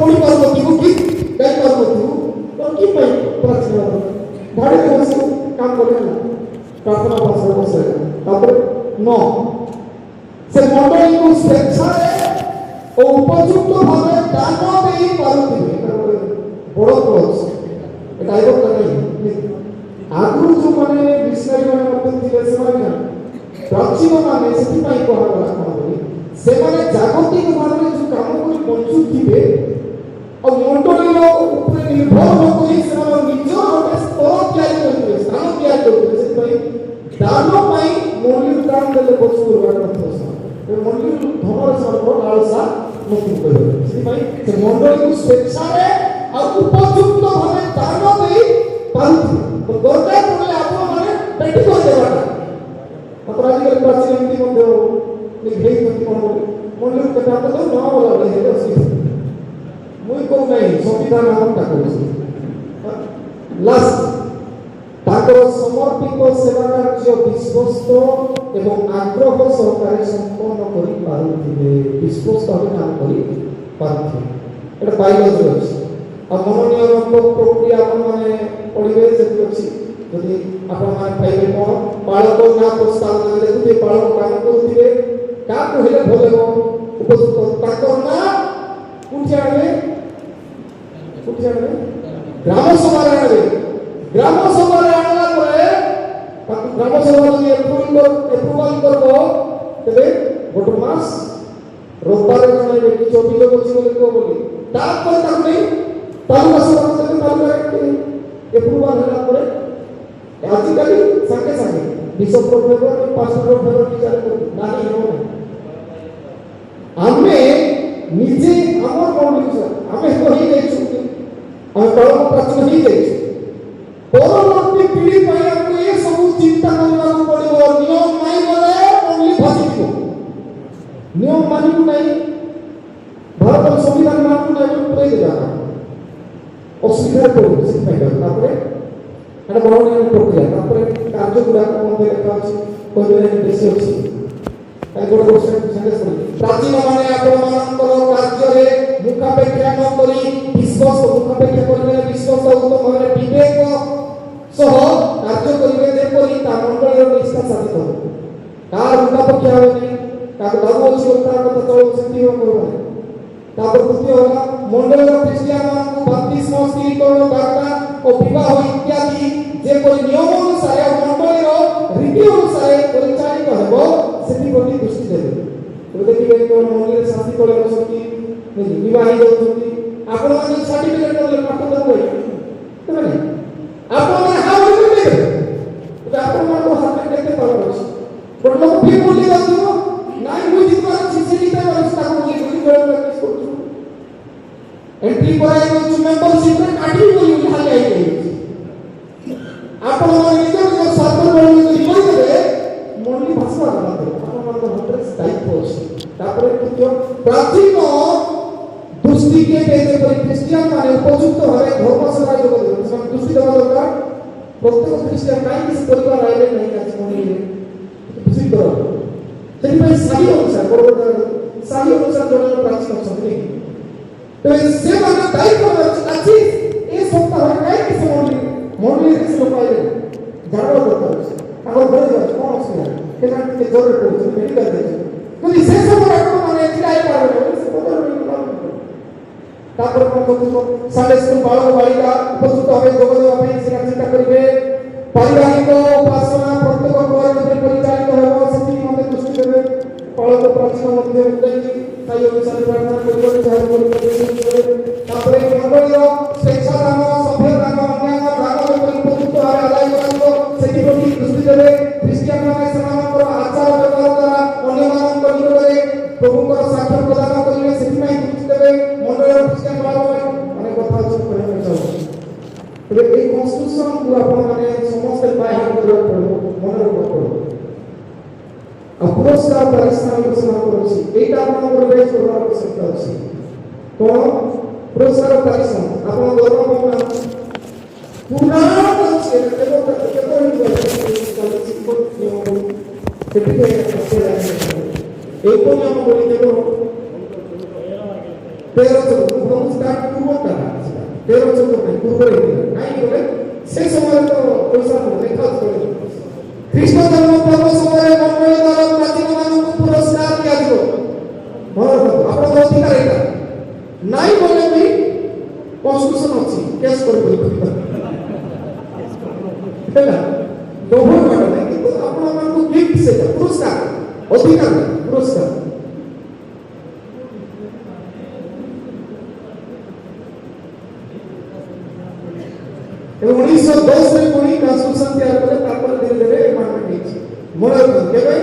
ପଢ଼ି ପାରୁନଥିବୁ କି ଗାଇ ପାରୁନଥିବୁ ତ କି ପାଇଁ ପ୍ରାଚୀନ ଧାଡ଼ିରେ ବସି କାମ କଲେ ହେଲା ପ୍ରାର୍ଥନା ଭାଷାରେ ବସାଇଲା ତାପରେ ସେ ମଣ୍ଡଳୀକୁ ସ୍ୱେଚ୍ଛାରେ ଓ ଉପଯୁକ୍ତ ଭାବେ ଦାନ ଦେଇ ପାରୁଥିବେ ବଡ଼ ଅଛି এটা আইব নাই ଆଗରୁ ଯେଉଁମାନେ ମିଶନାରୀ ମାନେ ମଧ୍ୟ ଥିଲେ ସେମାନେ ପ୍ରାଚୀନ ମାନେ ସେଥିପାଇଁ କୁହାଗଲା କ'ଣ ବୋଲି ସେମାନେ ଜାଗତିକ ଭାବରେ ଯେଉଁ କାମ କରି ବଞ୍ଚୁଥିବେ ଆଉ ମଣ୍ଡଳୀର ଉପରେ ନିର୍ଭର ନ କରି ସେମାନେ ନିଜର ଗୋଟେ ସ୍ତର ତିଆରି କରିଥିବେ ସ୍ଥାନ ତିଆରି କରିଥିବେ ସେଥିପାଇଁ ଦାନ ପାଇଁ ମଣ୍ଡଳୀରୁ ଦାନ ଦେଲେ ବଞ୍ଚୁ କରିବାର ନଥିବ ସେମାନେ ମଣ୍ଡଳୀରୁ ଧନରେ ସେମାନଙ୍କର ଲାଳସା ନଥିବ କହିବେ ସେଥିପାଇଁ ସେ ମଣ୍ଡଳୀକୁ ସ୍ୱେଚ୍ଛାରେ ଆଉ ଉପଯୁକ୍ତ ଭାବେ ଦାନ ଦେଇ ପାରୁଥିବେ ଦରକାର ପଡ଼ିଲେ ଆପଣମାନେ ପେଟି କରିଦେବାଟା ମାତ୍ର ଆଜିକାଲି ପ୍ରାଚୀନ ଏମିତି ମଧ୍ୟ ହେଇଛନ୍ତି କ'ଣ ମଣ୍ଡଳୀରୁ କେତେ ହାତ ନ ଗଲା ବେଳେ ହେଲେ ଅସୁବିଧା ମୁଇଁ କହୁ ନାହିଁ ସମ୍ବିଧାନ ଆମଟା କରୁଛି ଲାଷ୍ଟ ତାଙ୍କର ସମର୍ପିତ ସେବା କାର୍ଯ୍ୟ ବିଶ୍ୱସ୍ତ এবং আগ্রহ সহকারে সম্পন্ন করে পারুথিবে বিশ্বস্ত ভাবে কাম করে পারুথিবে এটা বায়োলজি আছে আর মনোনিয়ামক প্রক্রিয়া আপনার পড়িবে যেটি ଅଛି যদি আপনার পাইবে কোন বালক না প্রস্তাব দেলে যদি বালক কাম করুথিবে কাকু হেলে ভাল ହେବ উপযুক্ত তাকর না কোনটি আনবে গ্রাম সভারে আনবে গ্রাম সভারে আনলা পরে তাকে গ্রাম সভা যদি এপ্রুভাল করব তবে গোটে মাস রোববার জানাইবে কিছু অভিযোগ আছে বলে কেউ বলি তারপরে তাকে তালুকা সভা থেকে তালুকা এপ্রুভাল হলা পরে আজকালি সাথে সাথে বিশপ প্রফেসর পাস্টর প্রফেসর বিচার করবে না হয় ଆମେ ନିଜେ ଆମର ମଣ୍ଡଳୀ ଆମେ ତ ହେଇଯାଇଛୁ ଆମେ କଳମ ପ୍ରାଚୀନ ହେଇଯାଇଛୁ ପରବର୍ତ୍ତୀ ପିଢ଼ି ପାଇଁ ଆମକୁ ଏ ସବୁ ଚିନ୍ତା କରିବାକୁ ପଡ଼ିବ ନିୟମ ନାହିଁ ଗଲେ ମଣ୍ଡଳୀ ଭାସିଯିବ ନିୟମ ମାନିବୁ ନାହିଁ ଭାରତର ସମ୍ବିଧାନ ମାନିବୁ ନାହିଁ ପୁରେଇ ଦେବା ଅସୁବିଧାରେ ପଡ଼ିବ ସେଥିପାଇଁ ତାପରେ এটা মনোনয়ন প্রক্রিয়া তারপরে কার্যগুলা মধ্যে লেখা আছে কোন বেশি আছে তাই বড় বড় সেন্টেন্স করি প্রাচীন মানে আপনার কার্যরে মুখাপেক্ষা ন করি বিশ্বস্ত মুখাপেক্ষা করিবে বিশ্বস্ত উত্তম ভাবে বিবেক সহ কার্য করিবে যেপরি তা মণ্ডলীর নিষ্ঠা সাধিত হবে কার মুখাপেক্ষা হবে না কার ধর্ম আছে তার কথা চলবে সেটি হবে তারপর দ্বিতীয় হলো মণ্ডলীর খ্রিস্টান মানুষ বাপ্তিস্ম স্থিরীকরণ বার্তা ও বিবাহ ইত্যাদি যেপরি নিয়ম অনুসারে মণ্ডলীর রীতি অনুসারে পরিচালিত ହେବ ସେଥିପ୍ରତି ଦୃଷ୍ଟି ଦେବେ ଏବେ ଦେଖିବେ କେବଳ ମଣ୍ଡଳୀରେ ଶାନ୍ତି କଲେ ବସନ୍ତି ବିବାହ ହେଇଯାଉଛନ୍ତି ଆପଣମାନେ ସାର୍ଟିଫିକେଟ୍ ଦେଲେ ପାଠ ଦେବେ ସେମାନେ ଆପଣମାନେ ହାଉ କରିବେ ଏବେ ଆପଣମାନଙ୍କ ହାତରେ କେତେ ପାୱାର ଅଛି ଗୋଟେ ଲୋକ ଫି ବୋଲି ଯାଉଥିବ ନାଇଁ ମୁଁ ଜିତିବାର ଅଛି ସେ ଜିତିବାର ଅଛି ତାକୁ ବୋଲି ବୋଲି ପ୍ରାକ୍ଟିସ୍ କରୁଛୁ ଏଣ୍ଟ୍ରି କରାଇ ଦେଉଛୁ ମେମ୍ବରସିପ୍ରେ କାଟିବି ବୋଲି ଖାଲି ହେଇଯାଇଛି ଆପଣମାନେ ନିଜ ନିଜ ସ୍ୱାର୍ଥ ବଳି ଯଦି କରିଦେବେ ମଣ୍ଡଳୀ ଭାଷା ଆପଣମାନଙ୍କ ହାତରେ ଦାୟିତ୍ୱ ଅଛି ତାପରେ ପ୍ରାଚୀନ ଦୃଷ୍ଟିକେ ଯେପରି ଖ୍ରୀଷ୍ଟିଆନ ମାନେ ଉପଯୁକ୍ତ ଭାବେ ଧର୍ମ ସେବା ଯୋଗ ଦେବେ ସେମାନେ ଦୃଷ୍ଟି ଦେବା ଦରକାର ପ୍ରତ୍ୟେକ ଖ୍ରୀଷ୍ଟିଆନ କାହିଁକି ସେ ପରିବାର ଆଇଲେ ନାହିଁ ଆଜି ମଣ୍ଡଳୀରେ ବୁଝି କର ସେଥିପାଇଁ ସାହି ଅନୁସାର ବଡ଼ ବଡ଼ ସାହି ଅନୁସାର ଜଣେ ପ୍ରାଚୀନ ଅଛନ୍ତି ତେବେ ସେମାନେ ଦାୟିତ୍ୱ ଅଛି ଏ ସପ୍ତାହରେ କାହିଁକି ସେ ମଣ୍ଡଳୀରେ ସେ ଲୋକ ଆଇଲେ ଜାଣିବା ଦରକାର ଅଛି ତାଙ୍କର ଘରେ ଯାଉଛି କ'ଣ ଅସୁବିଧା କେଜାଣି ଟିକେ ଜୋରରେ ପଡ଼ୁଛି ମେଡ଼ିକାଲ ଯାଇଛୁ ଯଦି ସେ ସବୁ ଡାକ୍ତରମାନେ ଏଠି ଆଇପାରିବେ ସେ ତାପରେ କ'ଣ କରୁଥିବ ସଣ୍ଡେ ସ୍କୁଲ ବାଳକ ବାଳିକା ଉପଯୁକ୍ତ ଭାବେ ଯୋଗ ଦେବା ପାଇଁ ସେଟା ଚିନ୍ତା କରିବେ ପାରିବାରିକ ଉପାସନା ପ୍ରତ୍ୟେକ ଘରେ ପରିଚାଳିତ ହେବ ସେଥିପାଇଁ ମୋତେ ଦୃଷ୍ଟି ଦେବେ ବାଳକ ପ୍ରାଚୀନ ମଧ୍ୟ ସାହି ଅନୁସାରେ ପ୍ରାର୍ଥନା କରିବାକୁ ଯାହା କରିବେ ତାପରେ ମଣ୍ଡଳୀର ସ୍ୱେଚ୍ଛାଦାନ ସଭ୍ୟଦାନ ଅନ୍ୟାନ୍ୟ ଦାନ ଯେପରି ଉପଯୁକ୍ତ ଭାବେ ଆଦାୟ କରାଯିବ ସେଥିପ୍ରତି ଦୃଷ୍ଟି ଦେବେ ଖ୍ରୀଷ୍ଟିଆନମାନେ ସେମାନଙ୍କର ଆଚାର ବ୍ୟବହାର ଦ୍ୱାରା ଅନ୍ୟମାନଙ୍କ ନିକଟରେ ପ୍ରଭୁଙ୍କର ସାକ୍ଷ୍ୟ ପ୍ରଦାନ କରିବେ ସେଥିପାଇଁ ଦୃଷ୍ଟି ଦେବେ ମଣ୍ଡଳୀର ଖ୍ରୀଷ୍ଟିଆନ ବାଳକମାନେ ଅନେକ କଥା ଅଛି କହିବାକୁ ଚାହୁଁଛି ତେବେ ଏଇ କନଷ୍ଟିଟ୍ୟୁସନକୁ ଆପଣମାନେ ସମସ୍ତେ ବାହାର କରିବାକୁ ପଡ଼ିବ ମନେ ରଖିବାକୁ ପଡ଼ିବ ଆଉ ପୁରସ୍କାର ପାରିଶ୍ରମିକ ସେମାନଙ୍କର ଅଛି ଏଇଟା ଆପଣଙ୍କର ବେଶ କରିବାର ଆବଶ୍ୟକତା ଅଛି କ'ଣ ପୁରସ୍କାର ପାରିଶ୍ରମିକ ଆପଣ ଗର୍ବ କରୁନାହାନ୍ତି ପୁରାଣ ଅଛି ଏକ ନିୟମ ବଳି କେବଳ 13 ପୂର୍ବରେ କାହିଁକି ବୋଲେ ସେ ସମୟରେ ତ ପଇସା ଲେଖା ଖ୍ରୀଷ୍ଟ ଧର୍ମ ପର୍ବ ସମୟରେ ମଣ୍ଡଳୀ ଦ୍ୱାରା ପ୍ରାଚୀନମାନଙ୍କୁ ପୁରସ୍କାର ଦିଆଯିବ ଆପଣଙ୍କ ଅଧିକାର ଏଇଟା ନାଇଁ ବୋଲେ ବି କନଷ୍ଟିଟ୍ୟୁସନ ଅଛି କେସ୍ କରିପାରିବେ ହେଲା ଗଭର୍ଣ୍ଣମେଣ୍ଟ ନାହିଁ କିନ୍ତୁ ଆପଣମାନଙ୍କୁ ଗିଫ୍ଟ ସେଇଟା ପୁରସ୍କାର ଅଧିକାର ପୁରସ୍କାର এবং 1910 ରେ ପୁଣି କନଷ୍ଟିଟ୍ୟୁସନ ତିଆରି କଲେ ତାପରେ ଧୀରେ ଧୀରେ ଏମାର୍ଟମେଣ୍ଟ ହେଇଛି ମନେ ରଖନ୍ତୁ କେବେ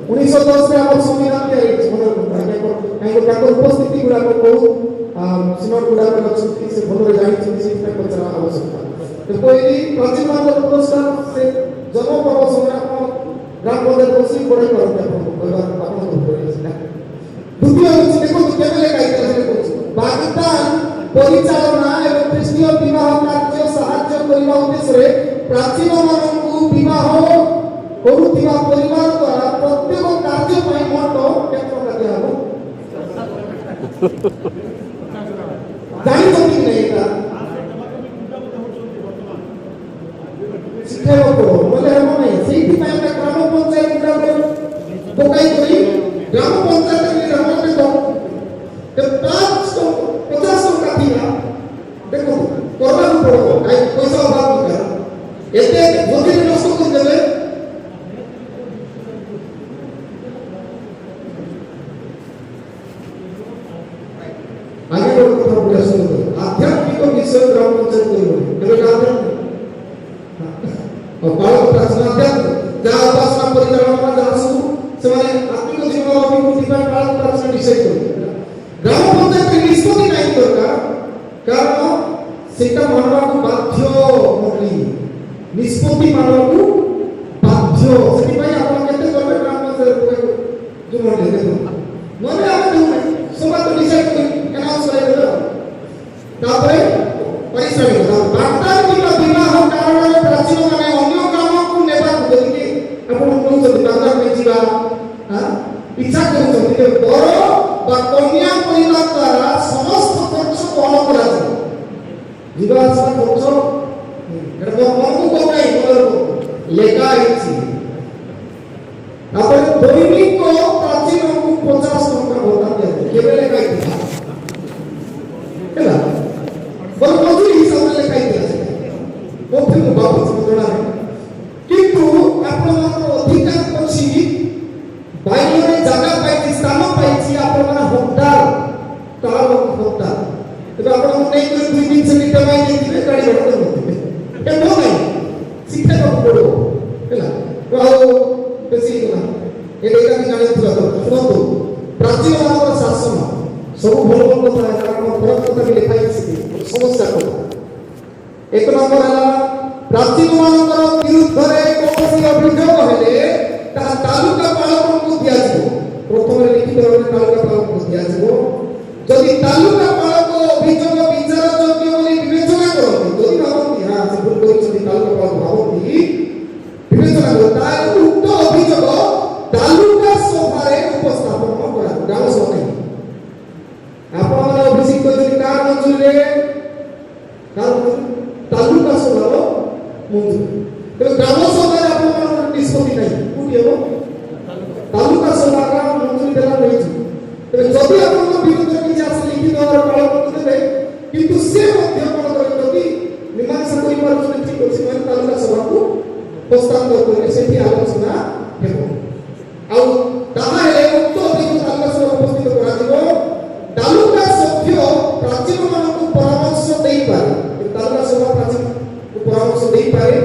1910 ରେ ଆମର ସମ୍ବିଧାନ ତିଆରି ହେଇଛି ମନେ ରଖନ୍ତୁ କାହିଁକି ତାଙ୍କର ଉପସ୍ଥିତି ଗୁଡ଼ାକ ବହୁ ସିନୋଡ୍ ଗୁଡ଼ାକ ଅଛନ୍ତି ସେ ଭଲରେ ଜାଣିଛନ୍ତି ସେଥିପାଇଁ ପଚରା ଆବଶ୍ୟକତା କହିଲି ପ୍ରାଚୀନମାନଙ୍କର ପୁରସ୍କାର ସେ ଜନ୍ମ ପର୍ବ ସମୟରେ ଆପଣ ଗ୍ରାମ ପଞ୍ଚାୟତ ବସି ପଢ଼ାଇ ପାରନ୍ତି ଆପଣଙ୍କୁ କହିବା ଆପଣଙ୍କୁ କହିଲେ ଦ୍ୱିତୀୟ ହେଉଛି ଦେଖନ୍ତୁ କେବେ ଲେଖା ହେଇଥିଲା ବାଗଦାନ ପରିଚାଳନା ଏବଂ ଖ୍ରୀଷ୍ଟୀୟ ବିବାହ କାର୍ଯ୍ୟ ସାହାଯ୍ୟ କରିବା ଉଦ୍ଦେଶ୍ୟରେ ପ୍ରାଚୀନମାନଙ୍କୁ ବିବାହ କରୁଥିବା ପରିବାର ଜାଣିଛନ୍ତି କି ନାହିଁ ଏଇଟା ଶିଖାଇବାକୁ ବୋଲେ ହେବ ନାହିଁ। ସେଇଥିପାଇଁ ଆମେ ଗ୍ରାମ ପଞ୍ଚାୟତ ଗୁଡ଼ାକ ପକାଇ କରି ଗ୍ରାମ ପଞ୍ଚାୟତ ପଚାଶ ଟଙ୍କା ଥିଲା ଦେଖନ୍ତୁ କରିବାକୁ ପଡ଼ିବ କାହିଁକି ପଇସା ଅଭାବ ଦରକାର ଏତେ ଭୋଜିରେ ନଷ୍ଟ କରିଦେଲେ ଆଗେ ଗୋଟେ କଥା ବୁଝା ଶୁଣନ୍ତୁ ଆଧ୍ୟାତ୍ମିକ ବିଷୟ ଗ୍ରାମ ପଞ୍ଚାୟତ କରିବନି କେବେ ଆଧ୍ୟାତ୍ମିକ ପାଳକ ପ୍ରାଚୀନ ଆଧ୍ୟାତ୍ମିକ ଯାହା ଉପାସନା ପରିଚାଳନା ଯାହା ସବୁ ସେମାନେ ଆତ୍ମିକ ଜୀବନ ଅଭିବୃଦ୍ଧି ପାଇଁ ପାଳକ ପ୍ରାଚୀନ ଡିସାଇଡ୍ କରିବେ। ଗ୍ରାମ ପଞ୍ଚାୟତରେ ନିଷ୍ପତ୍ତି ନାହିଁ ଦରକାର କାରଣ ସେଟା ମାନବାକୁ ବାଧ୍ୟ ମଣ୍ଡଳୀ ନିଷ୍ପତ୍ତି ମାନବାକୁ ବାଧ୍ୟ ସେଥିପାଇଁ ଆପଣ କେତେ କରିବେ ଗ୍ରାମ ପଞ୍ଚାୟତ ଯୋଉ ମଣ୍ଡଳୀ ଦେଖନ୍ତୁ ନହେଲେ ଆମେ ଦେଉନାହିଁ ସମାଜ ଡିସାଇଡ୍ କରି ଆନାଉନ୍ସ କରାଇଦେବେ ତାପରେ ପାରିଶ୍ରମିକ ବାର୍ତ୍ତା କିମ୍ବା ବିବାହ କାରଣରେ ପ୍ରାଚୀନ ମାନେ ଅନ୍ୟ ଗ୍ରାମକୁ ନେବାକୁ ଯଦି ଆପଣ କହୁଛନ୍ତି ବାର୍ତ୍ତା ପାଇଁ ଯିବା ଇଚ୍ଛା କରୁଛନ୍ତି ଯେ ବର বা কন্যা পরিবার দ্বারা সমস্ত খরচ বহন করাଯିବ ଯିବା ଆସିବା ଖର୍ଚ୍ଚ এটা মনକୁ কোথায় লেখা ହେଇଛି তারপরে দৈনিক প্রাচীনକୁ 50 ଟଙ୍କା ଭତ୍ତା ଦିଆଯିବ କେବେ ଲେଖା ହେଇଥିଲା ହେଲା ବଡ଼ ମଜୁରୀ ହିସାବରେ ଲେଖା ହେଇଥିଲା ମୋତେ ମୁଁ ଭାବୁଛି ଜଣା ନାହିଁ କିନ୍ତୁ ଆପଣଙ୍କର ଅଧିକାର ଅଛି বাইরে জায়গা পাইছি স্থান পাইছি আপনারা হকদার তার হকদার তবে আপনারা মনে করে 2 দিন সেটি টাইম দিবে গাড়ি ভাড়া করতে এ নাই শিক্ষা করব হেলা ଆଉ বেশি না এটা আমি জানিଥିଲା তো শুনতো প্রাচীন আমার শাসন সব ভালো ভালো কথা কারণ খরাপ কথা ବି লেখা ହେଇଛି সমস্যা কথা এক নম্বর ହେଲା প্রাচীন ମାନଙ୍କର ବିରୁଦ୍ଧରେ କୌଣସି ଅଭିଯୋଗ ହେଲେ ତାହା ତାଲୁକା ପାଳକଙ୍କୁ ଦିଆଯିବ ପ୍ରଥମରେ ଲିଖିତ ଭାବରେ ତାଲୁକା ପାଳକଙ୍କୁ ଦିଆଯିବ ଯଦି ତାଲୁକା ପାଳକ ଅଭିଯୋଗ ବିଚାର ଯୋଗ୍ୟ ବୋଲି ବିବେଚନା କରନ୍ତି ଯଦି ଭାବନ୍ତି ସେ ଭୁଲ କରିଛନ୍ତି ତାଲୁକା ପାଳକ ଭାବନ୍ତି ବିବେଚନା କରନ୍ତି ତାହେଲେ ଉକ୍ତ ଅଭିଯୋଗ ତାଲୁକା ସଭାରେ ଉପସ୍ଥାପନ କରାଯିବ ଗ୍ରାମ ସଭାରେ ଆପଣମାନେ ଅଭିଯୋଗ କରିଛନ୍ତି କାହାର ମଞ୍ଜୁରୀରେ ତାଲୁକା ସଭାର ମଞ୍ଜୁରୀ ତେବେ ଗ୍ରାମ ସଭାରେ ଆପଣମାନଙ୍କର ନିଷ୍ପତ୍ତି ନାହିଁ तालुका सभा का मंजूरी देला रही तेरे जदि आपन विरुद्ध किछि आसे लिखित भाବରେ ପାଳନ କରିଦେବେ କିନ୍ତୁ ସେ ମଧ୍ୟ କଣ କରିବେ ଯଦି ମୀମାଂସା କରିପାରୁଛନ୍ତି ଠିକ ଅଛି ମାନେ ତାଲୁକା ସଭାକୁ ପ୍ରସ୍ତାବ କରିବେ ସେଠି ଆଲୋଚନା ହେବ ଆଉ ତାହା ହେଲେ ଉକ୍ତ ଅଭିଯୋଗ ତାଲୁକା ସଭା ଉପସ୍ଥିତ କରାଯିବ ତାଲୁକା ସଭ୍ୟ ପ୍ରାଚୀନ ମାନଙ୍କୁ ପରାମର୍ଶ ଦେଇପାରେ ତାଲୁକା ସଭା ପ୍ରାଚୀନକୁ ପରାମର୍ଶ ଦେଇପାରେ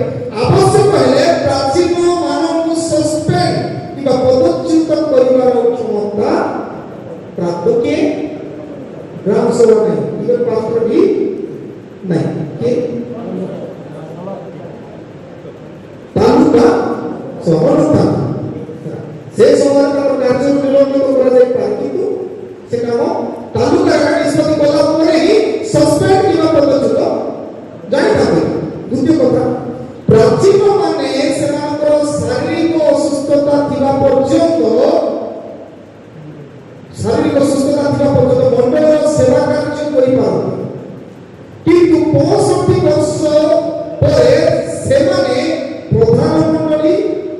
ଆବଶ୍ୟକ ହେଲେ ପ୍ରାଚୀନ ମାନଙ୍କୁ ସସ୍ପେଣ୍ଡ কিংবা পদচ্যুত করিবার ক্ষমতা প্রাপ্ত কে গ্রাম সভা নাই ইভেন পাত্রটি নাই কে তালুকা সভা সেই সময় তার কার্য নিলম্বিত করা যায় পারে কিন্তু সে কাম তালুকা নিষ্পত্তি কলা পরে হি সসপেন্ড কিংবা পদচ্যুত জানি থাকবে দ্বিতীয় কথা প্রাচীন মানে সেমানଙ୍କର শারীরিক অসুস্থতা থিবা পর্যন্ত শারীরিক অসুস্থতা থিবা পর্যন্ত মণ্ডলীর সেবা কার্য করিপারନ୍ତି কিন্তু 65 বর্ষ পরে সেমানে প্রধান মণ্ডলী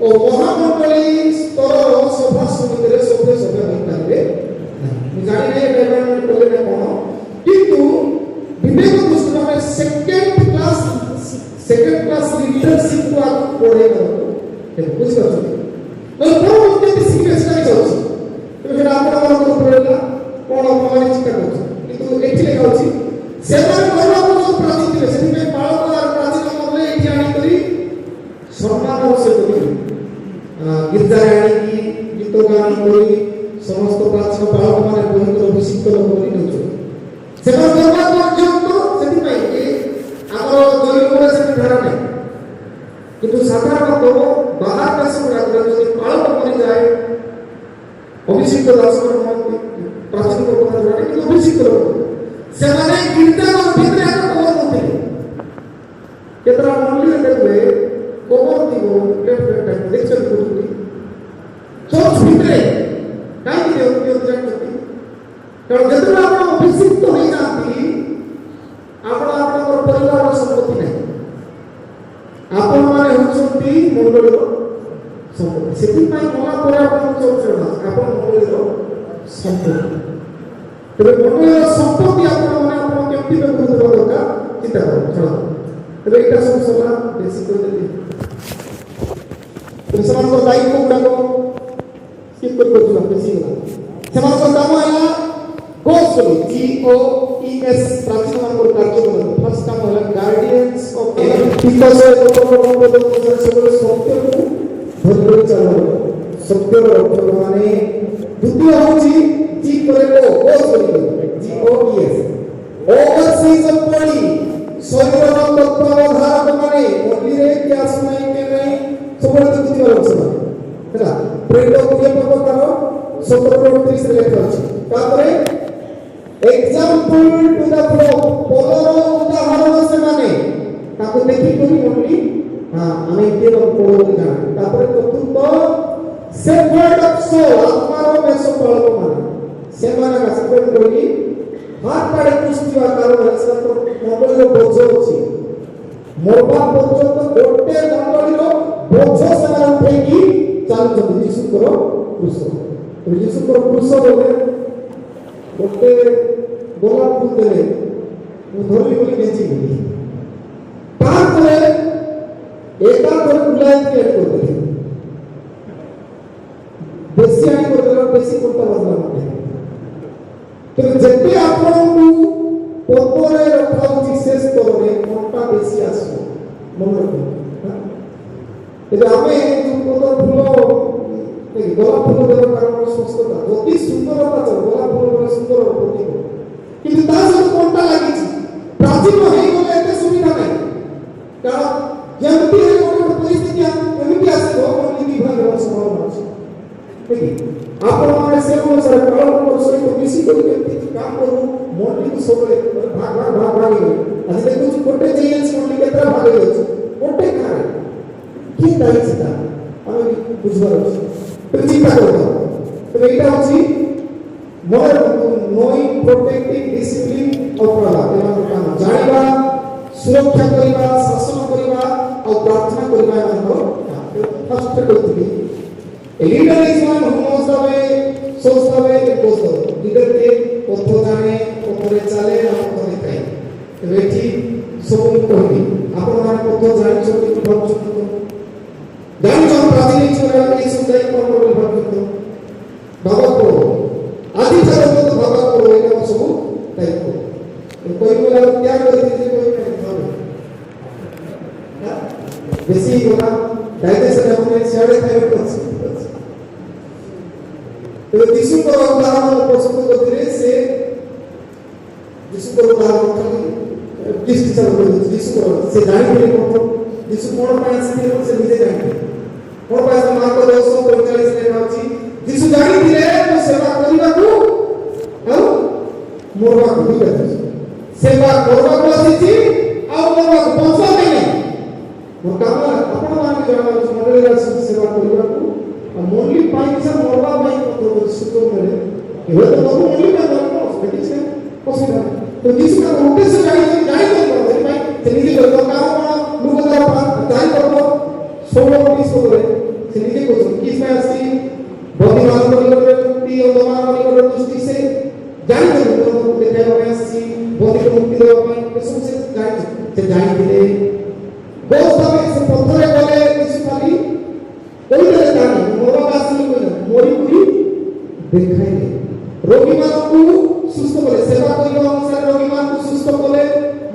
ও মহামণ্ডলী স্তরর সভা সমিতিরে সভ্য হইপারিবে ମୁଁ ଜାଣି ନାହିଁ ଡেভেলপমেন্ট করলে না কোন কিন্তু বিবেক দৃষ্টিতে আমরা সেকেন্ড ক্লাস লিডারশিপ को आप पढ़े करो देखो बुझ पाछो तो परवर्ती सीक्रेट स्टाडी होछि तो जेटा आपण मन पड़ेला कोन अपमान चिंता करछ किंतु एठी लेखा होछि सेवा करला को प्राचीन थे सेति में पाळक और प्राचीन मले एठी आनी करी सम्मान से करी गिरजा आनी की गीत गान करी समस्त प्राचीन पाळक माने पवित्र अभिषेक करी नउछ सेवा करबा पर्यंत सेति में ଆମର ଜୈବରେ ସେଠି ଧାରା ନାହିଁ କିନ୍ତୁ ସାଧାରଣତଃ ବାହାର ଦେଶ ଗୁଡ଼ାକରେ ଯଦି ପାଳକ ମରିଯାଏ ଅଭିଷିକ୍ତ ଦାସଙ୍କର ପ୍ରାଚୀନ କଥା ଜଣାଏ କିନ୍ତୁ ଅଭିଷିକ୍ତ ସେମାନେ ଗୀର୍ଜାଘର ଭିତରେ ଏକ କବର ନଥିଲେ କେତେଟା ମନ୍ଦିର ଦେଖିବେ କବର ଥିବ ଲେଫ୍ଟ ରାଇଟ୍ ଦେଖିଛନ୍ତି କୋଉଠି ଚର୍ଚ୍ଚ ଭିତରେ କାହିଁକି ଦିଅନ୍ତି ଜାଣିଛନ୍ତି କାରଣ ଯେତେବେଳେ ମଣ୍ଡଳୀର ସମ୍ପତ୍ତି ସେଥିପାଇଁ ମନା ପରେ ଆପଣ ଚଳୁଛ ନା ଆପଣ ମଣ୍ଡଳୀର ସମ୍ପତ୍ତି ତେବେ ମଣ୍ଡଳୀର ସମ୍ପତ୍ତି ଆପଣମାନେ ଆପଣ କେମିତି ବ୍ୟବହାର ଦେବା ଦରକାର ଚିନ୍ତା କରନ୍ତୁ ଛାଡ଼ ତେବେ ଏଇଟା ସବୁ ସରିଲା ବେଶୀ କହିଦେଲି ସେମାନଙ୍କର ଦାୟିତ୍ୱ ଗୁଡ଼ାକ ସ୍କିପ୍ କରିପାରୁଛୁ ବେଶୀ ହେଲା ସେମାନଙ୍କର କାମ ହେଲା ଗୋସ୍ ବୋଲି GOES ପ୍ରାଚୀନମାନଙ୍କର କାର୍ଯ୍ୟ କରନ୍ତି ଫାର୍ଷ୍ଟ କାମ ହେଲା ଗାର୍ଡିଆନ୍ସ ଅଫ ବିକାଶ ସବୁବେଳେ ସତ୍ୟକୁ ଧରି ଚାଲୁ ସତ୍ୟର ରକ୍ଷକ ମାନେ ଦ୍ୱିତୀୟ ହେଉଛି G ପରେ ଗୋସ୍ ବୋଲି GOES ଓଭରସିଜ୍ ଅଫ ବଡି ଶରୀରର ତତ୍ତ୍ୱାବଧାରକ ମାନେ ବଡିରେ ଗ୍ୟାସ ନାହିଁ କେ ନାହିଁ ସବୁବେଳେ ଦେଖୁଥିବା ଲୋକ ସେମାନେ ହେଲା ପ୍ରେଣ୍ଡ କୋଡ଼ିଏ ପ୍ରକାର 17-29 ରେ ଲେଖା ଅଛି ତାପରେ ଏକ୍ସାମ୍ପଲ ଟୁ ଦ ଫ୍ଲୋ ପୋଲର ଉଦାହରଣ ସେମାନେ ତାକୁ ଦେଖିକରି ଓନ୍ଲି ଆମେ ଏତେ ପୋଲ ବୋଲି ଜାଣୁ ତାପରେ ଚତୁର୍ଥ ସେଫର୍ଡ ଅଫ ସୋଲ୍ ଆତ୍ମାର ମେଷପାଳକ ମାନେ ସେମାନେ ସେଫର୍ଡ କହିଲି ହାତ କାଢ଼ି ପୁଷ୍ଟିବା କାରଣ ସେମାନଙ୍କ ମଣ୍ଡଳୀର ବୋଝ ଅଛି ମରବା ପର୍ଯ୍ୟନ୍ତ ଗୋଟେ ମଣ୍ଡଳୀର ବୋଝ ସେମାନେ ଉଠେଇକି ଚାଲୁଛନ୍ତି ଯୀଶୁଙ୍କର କୃଷ ଯୀଶୁଙ୍କର କୃଷ ବୋଲେ ଗୋଟେ ଗୋଲାପ ଫୁଲ ଦେଲେ ମୁଁ ଧରିଲି ବୋଲି ନେଚିବି ତାପରେ ଏକାଥରେ ବୁଲାଇ ତିଆରି କରିଦେଲି ବେଶୀ ଆଣି କରିଦେଲା ବେଶୀ କୋଟା ବଦଲା ମତେ ତେବେ ଯେତେ ଆପଣଙ୍କୁ ପଦରେ ରଖାଉଛି ସେ ସ୍ତରରେ କଣ୍ଟା ବେଶୀ ଆସିବ ମନେ ରଖନ୍ତୁ ତେବେ ଆମେ ଯେଉଁ ପଦର ଫୁଲ ଗୋଲାପ ଫୁଲ ଦେବାର କାରଣ ସୁସ୍ଥତା ଅତି ସୁନ୍ଦରତା ଗୋଲାପ ଫୁଲ ଗୋଟେ ସୁନ୍ଦର ପ୍ରତୀକ କିନ୍ତୁ ତା ସହିତ କଣ୍ଟା ଲାଗିଛି ପ୍ରାଚୀନ ହେଇଗଲେ ଏତେ ସୁବିଧା ନାହିଁ କାରଣ ଯେମିତି ଗୋଟେ ପରିସ୍ଥିତି ଏମିତି ଆସିବ ମଣ୍ଡଳୀ ବିଭାଗ ହେବାର ସମ୍ଭାବନା ଅଛି ଆପଣମାନେ ସେ ଅନୁସାରେ କାଳଙ୍କର ସହିତ ମିଶିକରି କେମିତି କାମ କରୁ ମଣ୍ଡଳୀକୁ ସବୁବେଳେ ଭାଗ ହେଇଗଲେ ଆଜି ଦେଖୁଛୁ ଗୋଟେ ଜିଏସ୍ ମଣ୍ଡଳୀ କେତେଟା ଭାଗ ହେଇଯାଉଛି ଗୋଟେ ଗାଁରେ କିଏ ଦାୟୀ ସେଟା ଆମେ ବୁଝିବାର ଅଛି ଚିନ୍ତା করতে তবে এটা হচ্ছে মনে নই প্রোটেক্টিভ ডিসিপ্লিন অপরাধ এর কাম জানিবা সুরক্ষা করিবা শাসন করিবা আর প্রার্থনা করিবা এর ফার্স্ট করতে a leader is one who knows the way shows the way it goes the leader কে পথ জানে পথে চলে আর পথ দেখায় তবে ঠিক সবুজ করি আপনারা পথ জানিছেন কি ভাবছেন জানিছেন প্রাচীন ইসরায়েল এই সুন্দর কন্ট্রোল ভাবছেন বাবা কো আদি ছাড়া তো বাবা কো এটা সবু দায়িত্ব कोई बोला क्या कर दीजिए कोई नहीं भावे बेसी होना डाइजेशन अपने सारे खाए तो दिसु को उदाहरण पसंद करते से दिसु को उदाहरण खाली किस टीचर को दिसु को से जानी के को दिसु कोन पाए से से निजे जानी कोन पाए से मार्क 245 लेखा अछि दिसु जानी दिले तो सेवा करिबा को औ मोरबा को ठीक है सेवा करबाको ଆସିଛି ଆଉ କରିବାକୁ ପଛା ନାହିଁ ମୋ କାମ ଆପଣ ମାନେ ଜଣକ ମଣ୍ଡଳୀର ସେବା କରିବାକୁ ଆଉ ମଣ୍ଡଳୀ ପାଇଁ ସେ ମରବା ପାଇଁ ସୁଯୋଗ ମିଳେ କେବଳ ତ ସବୁ ମଣ୍ଡଳୀ ପାଇଁ ଦରକାର ସେଠି ସେ ଅସୁବିଧା ତ କିଛି ନା ଉଦ୍ଦେଶ୍ୟ ଜାଣି କରିବ ପାଇଁ ସେ ନିଜେ କରିବ କାମ କଣ ଲୋକ ଯାଇ କରିବ 16-20 করে ସେ ନିଜେ କରୁଛନ୍ତି କି ପାଇଁ ଆସିଛି ବନ୍ଧୁମାନଙ୍କ ନିକଟରେ ମୁକ୍ତି ଅନ୍ଧମାନଙ୍କ ନିକଟରେ ଦୃଷ୍ଟି ସେ ଜାଣି କରିବ ଦେଖାଇବା ପାଇଁ ଆସିଛି ବନ୍ଧୁକୁ ମୁକ୍ତି ଦେବା ପାଇଁ ଏସବୁ ସେ ଜାଣିଥିଲେ ବହୁତ ଭାବେ ସେ ପଥରେ ଗଲେ କିଛି ଖାଲି କହିଦେଲେ ଜାଣି ମୋର ଆସିଲି କହିଲେ ମରିପୁରି ଦେଖାଇଲେ ରୋଗୀମାନଙ୍କୁ ସୁସ୍ଥ କଲେ ସେବା କରିବା ଅନୁସାରେ ରୋଗୀମାନଙ୍କୁ ସୁସ୍ଥ କଲେ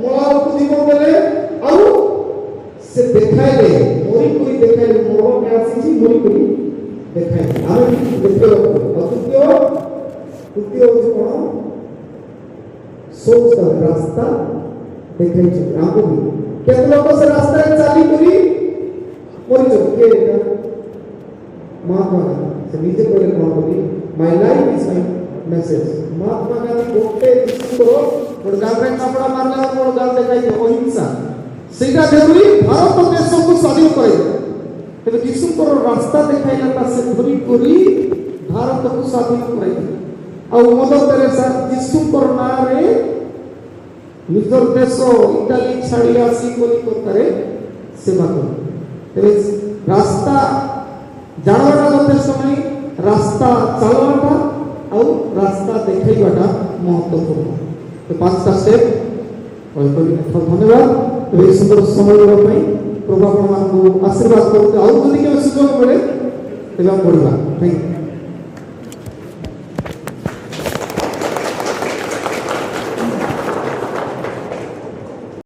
ମଳାକୁ ଜୀବନ ଦେଲେ ଆଉ ସେ ଦେଖାଇଲେ ମରିପୁରି ଦେଖାଇଲେ ମୋର ଆସିଛି ମରିପୁରି ଦେଖାଇଲେ ଆମେ ଦେଖିବାକୁ ତୃତୀୟ ହେଉଛି କ'ଣ सोच का रास्ता देखे आंखों भी केते लोग से रास्ता चाली करी मरि जो के महात्मा गांधी से नीचे कोले कोन बोली my life is my message Mahatma Gandhi गोटे को और गांव में कपड़ा मारले और गांव देखाई अहिंसा सेटा जरूरी भारत देश को स्वाधीन करे तबे यीशु को रास्ता देखाइला ता से धरी करी भारत को स्वाधीन करे ଆଉ ମଦର ତେରେସା ଯୀଶୁଙ୍କର ନାଁରେ ନିଜର ଦେଶ ଇଟାଲୀ ଛାଡ଼ି ଆସି କଲିକତାରେ ସେବା କଲେ ତେବେ ରାସ୍ତା ଜାଣବାଟା ଯଥେଷ୍ଟ ନାହିଁ, ରାସ୍ତା ଚାଲବାଟା ଆଉ ରାସ୍ତା ଦେଖାଇବାଟା ମହତ୍ୱପୂର୍ଣ୍ଣ। ତ 5ଟା ଷ୍ଟେପ୍ ଧନ୍ୟବାଦ। ତେବେ ଏହି ସୁନ୍ଦର ସମୟ ଦେବା ପାଇଁ ପ୍ରଭୁ ଆପଣମାନଙ୍କୁ ଆଶୀର୍ବାଦ କରନ୍ତୁ। ଆଉ ଯଦି କେବେ ସୁଯୋଗ ମିଳେ ତେବେ ଆମେ ପଢ଼ିବା। Thank you.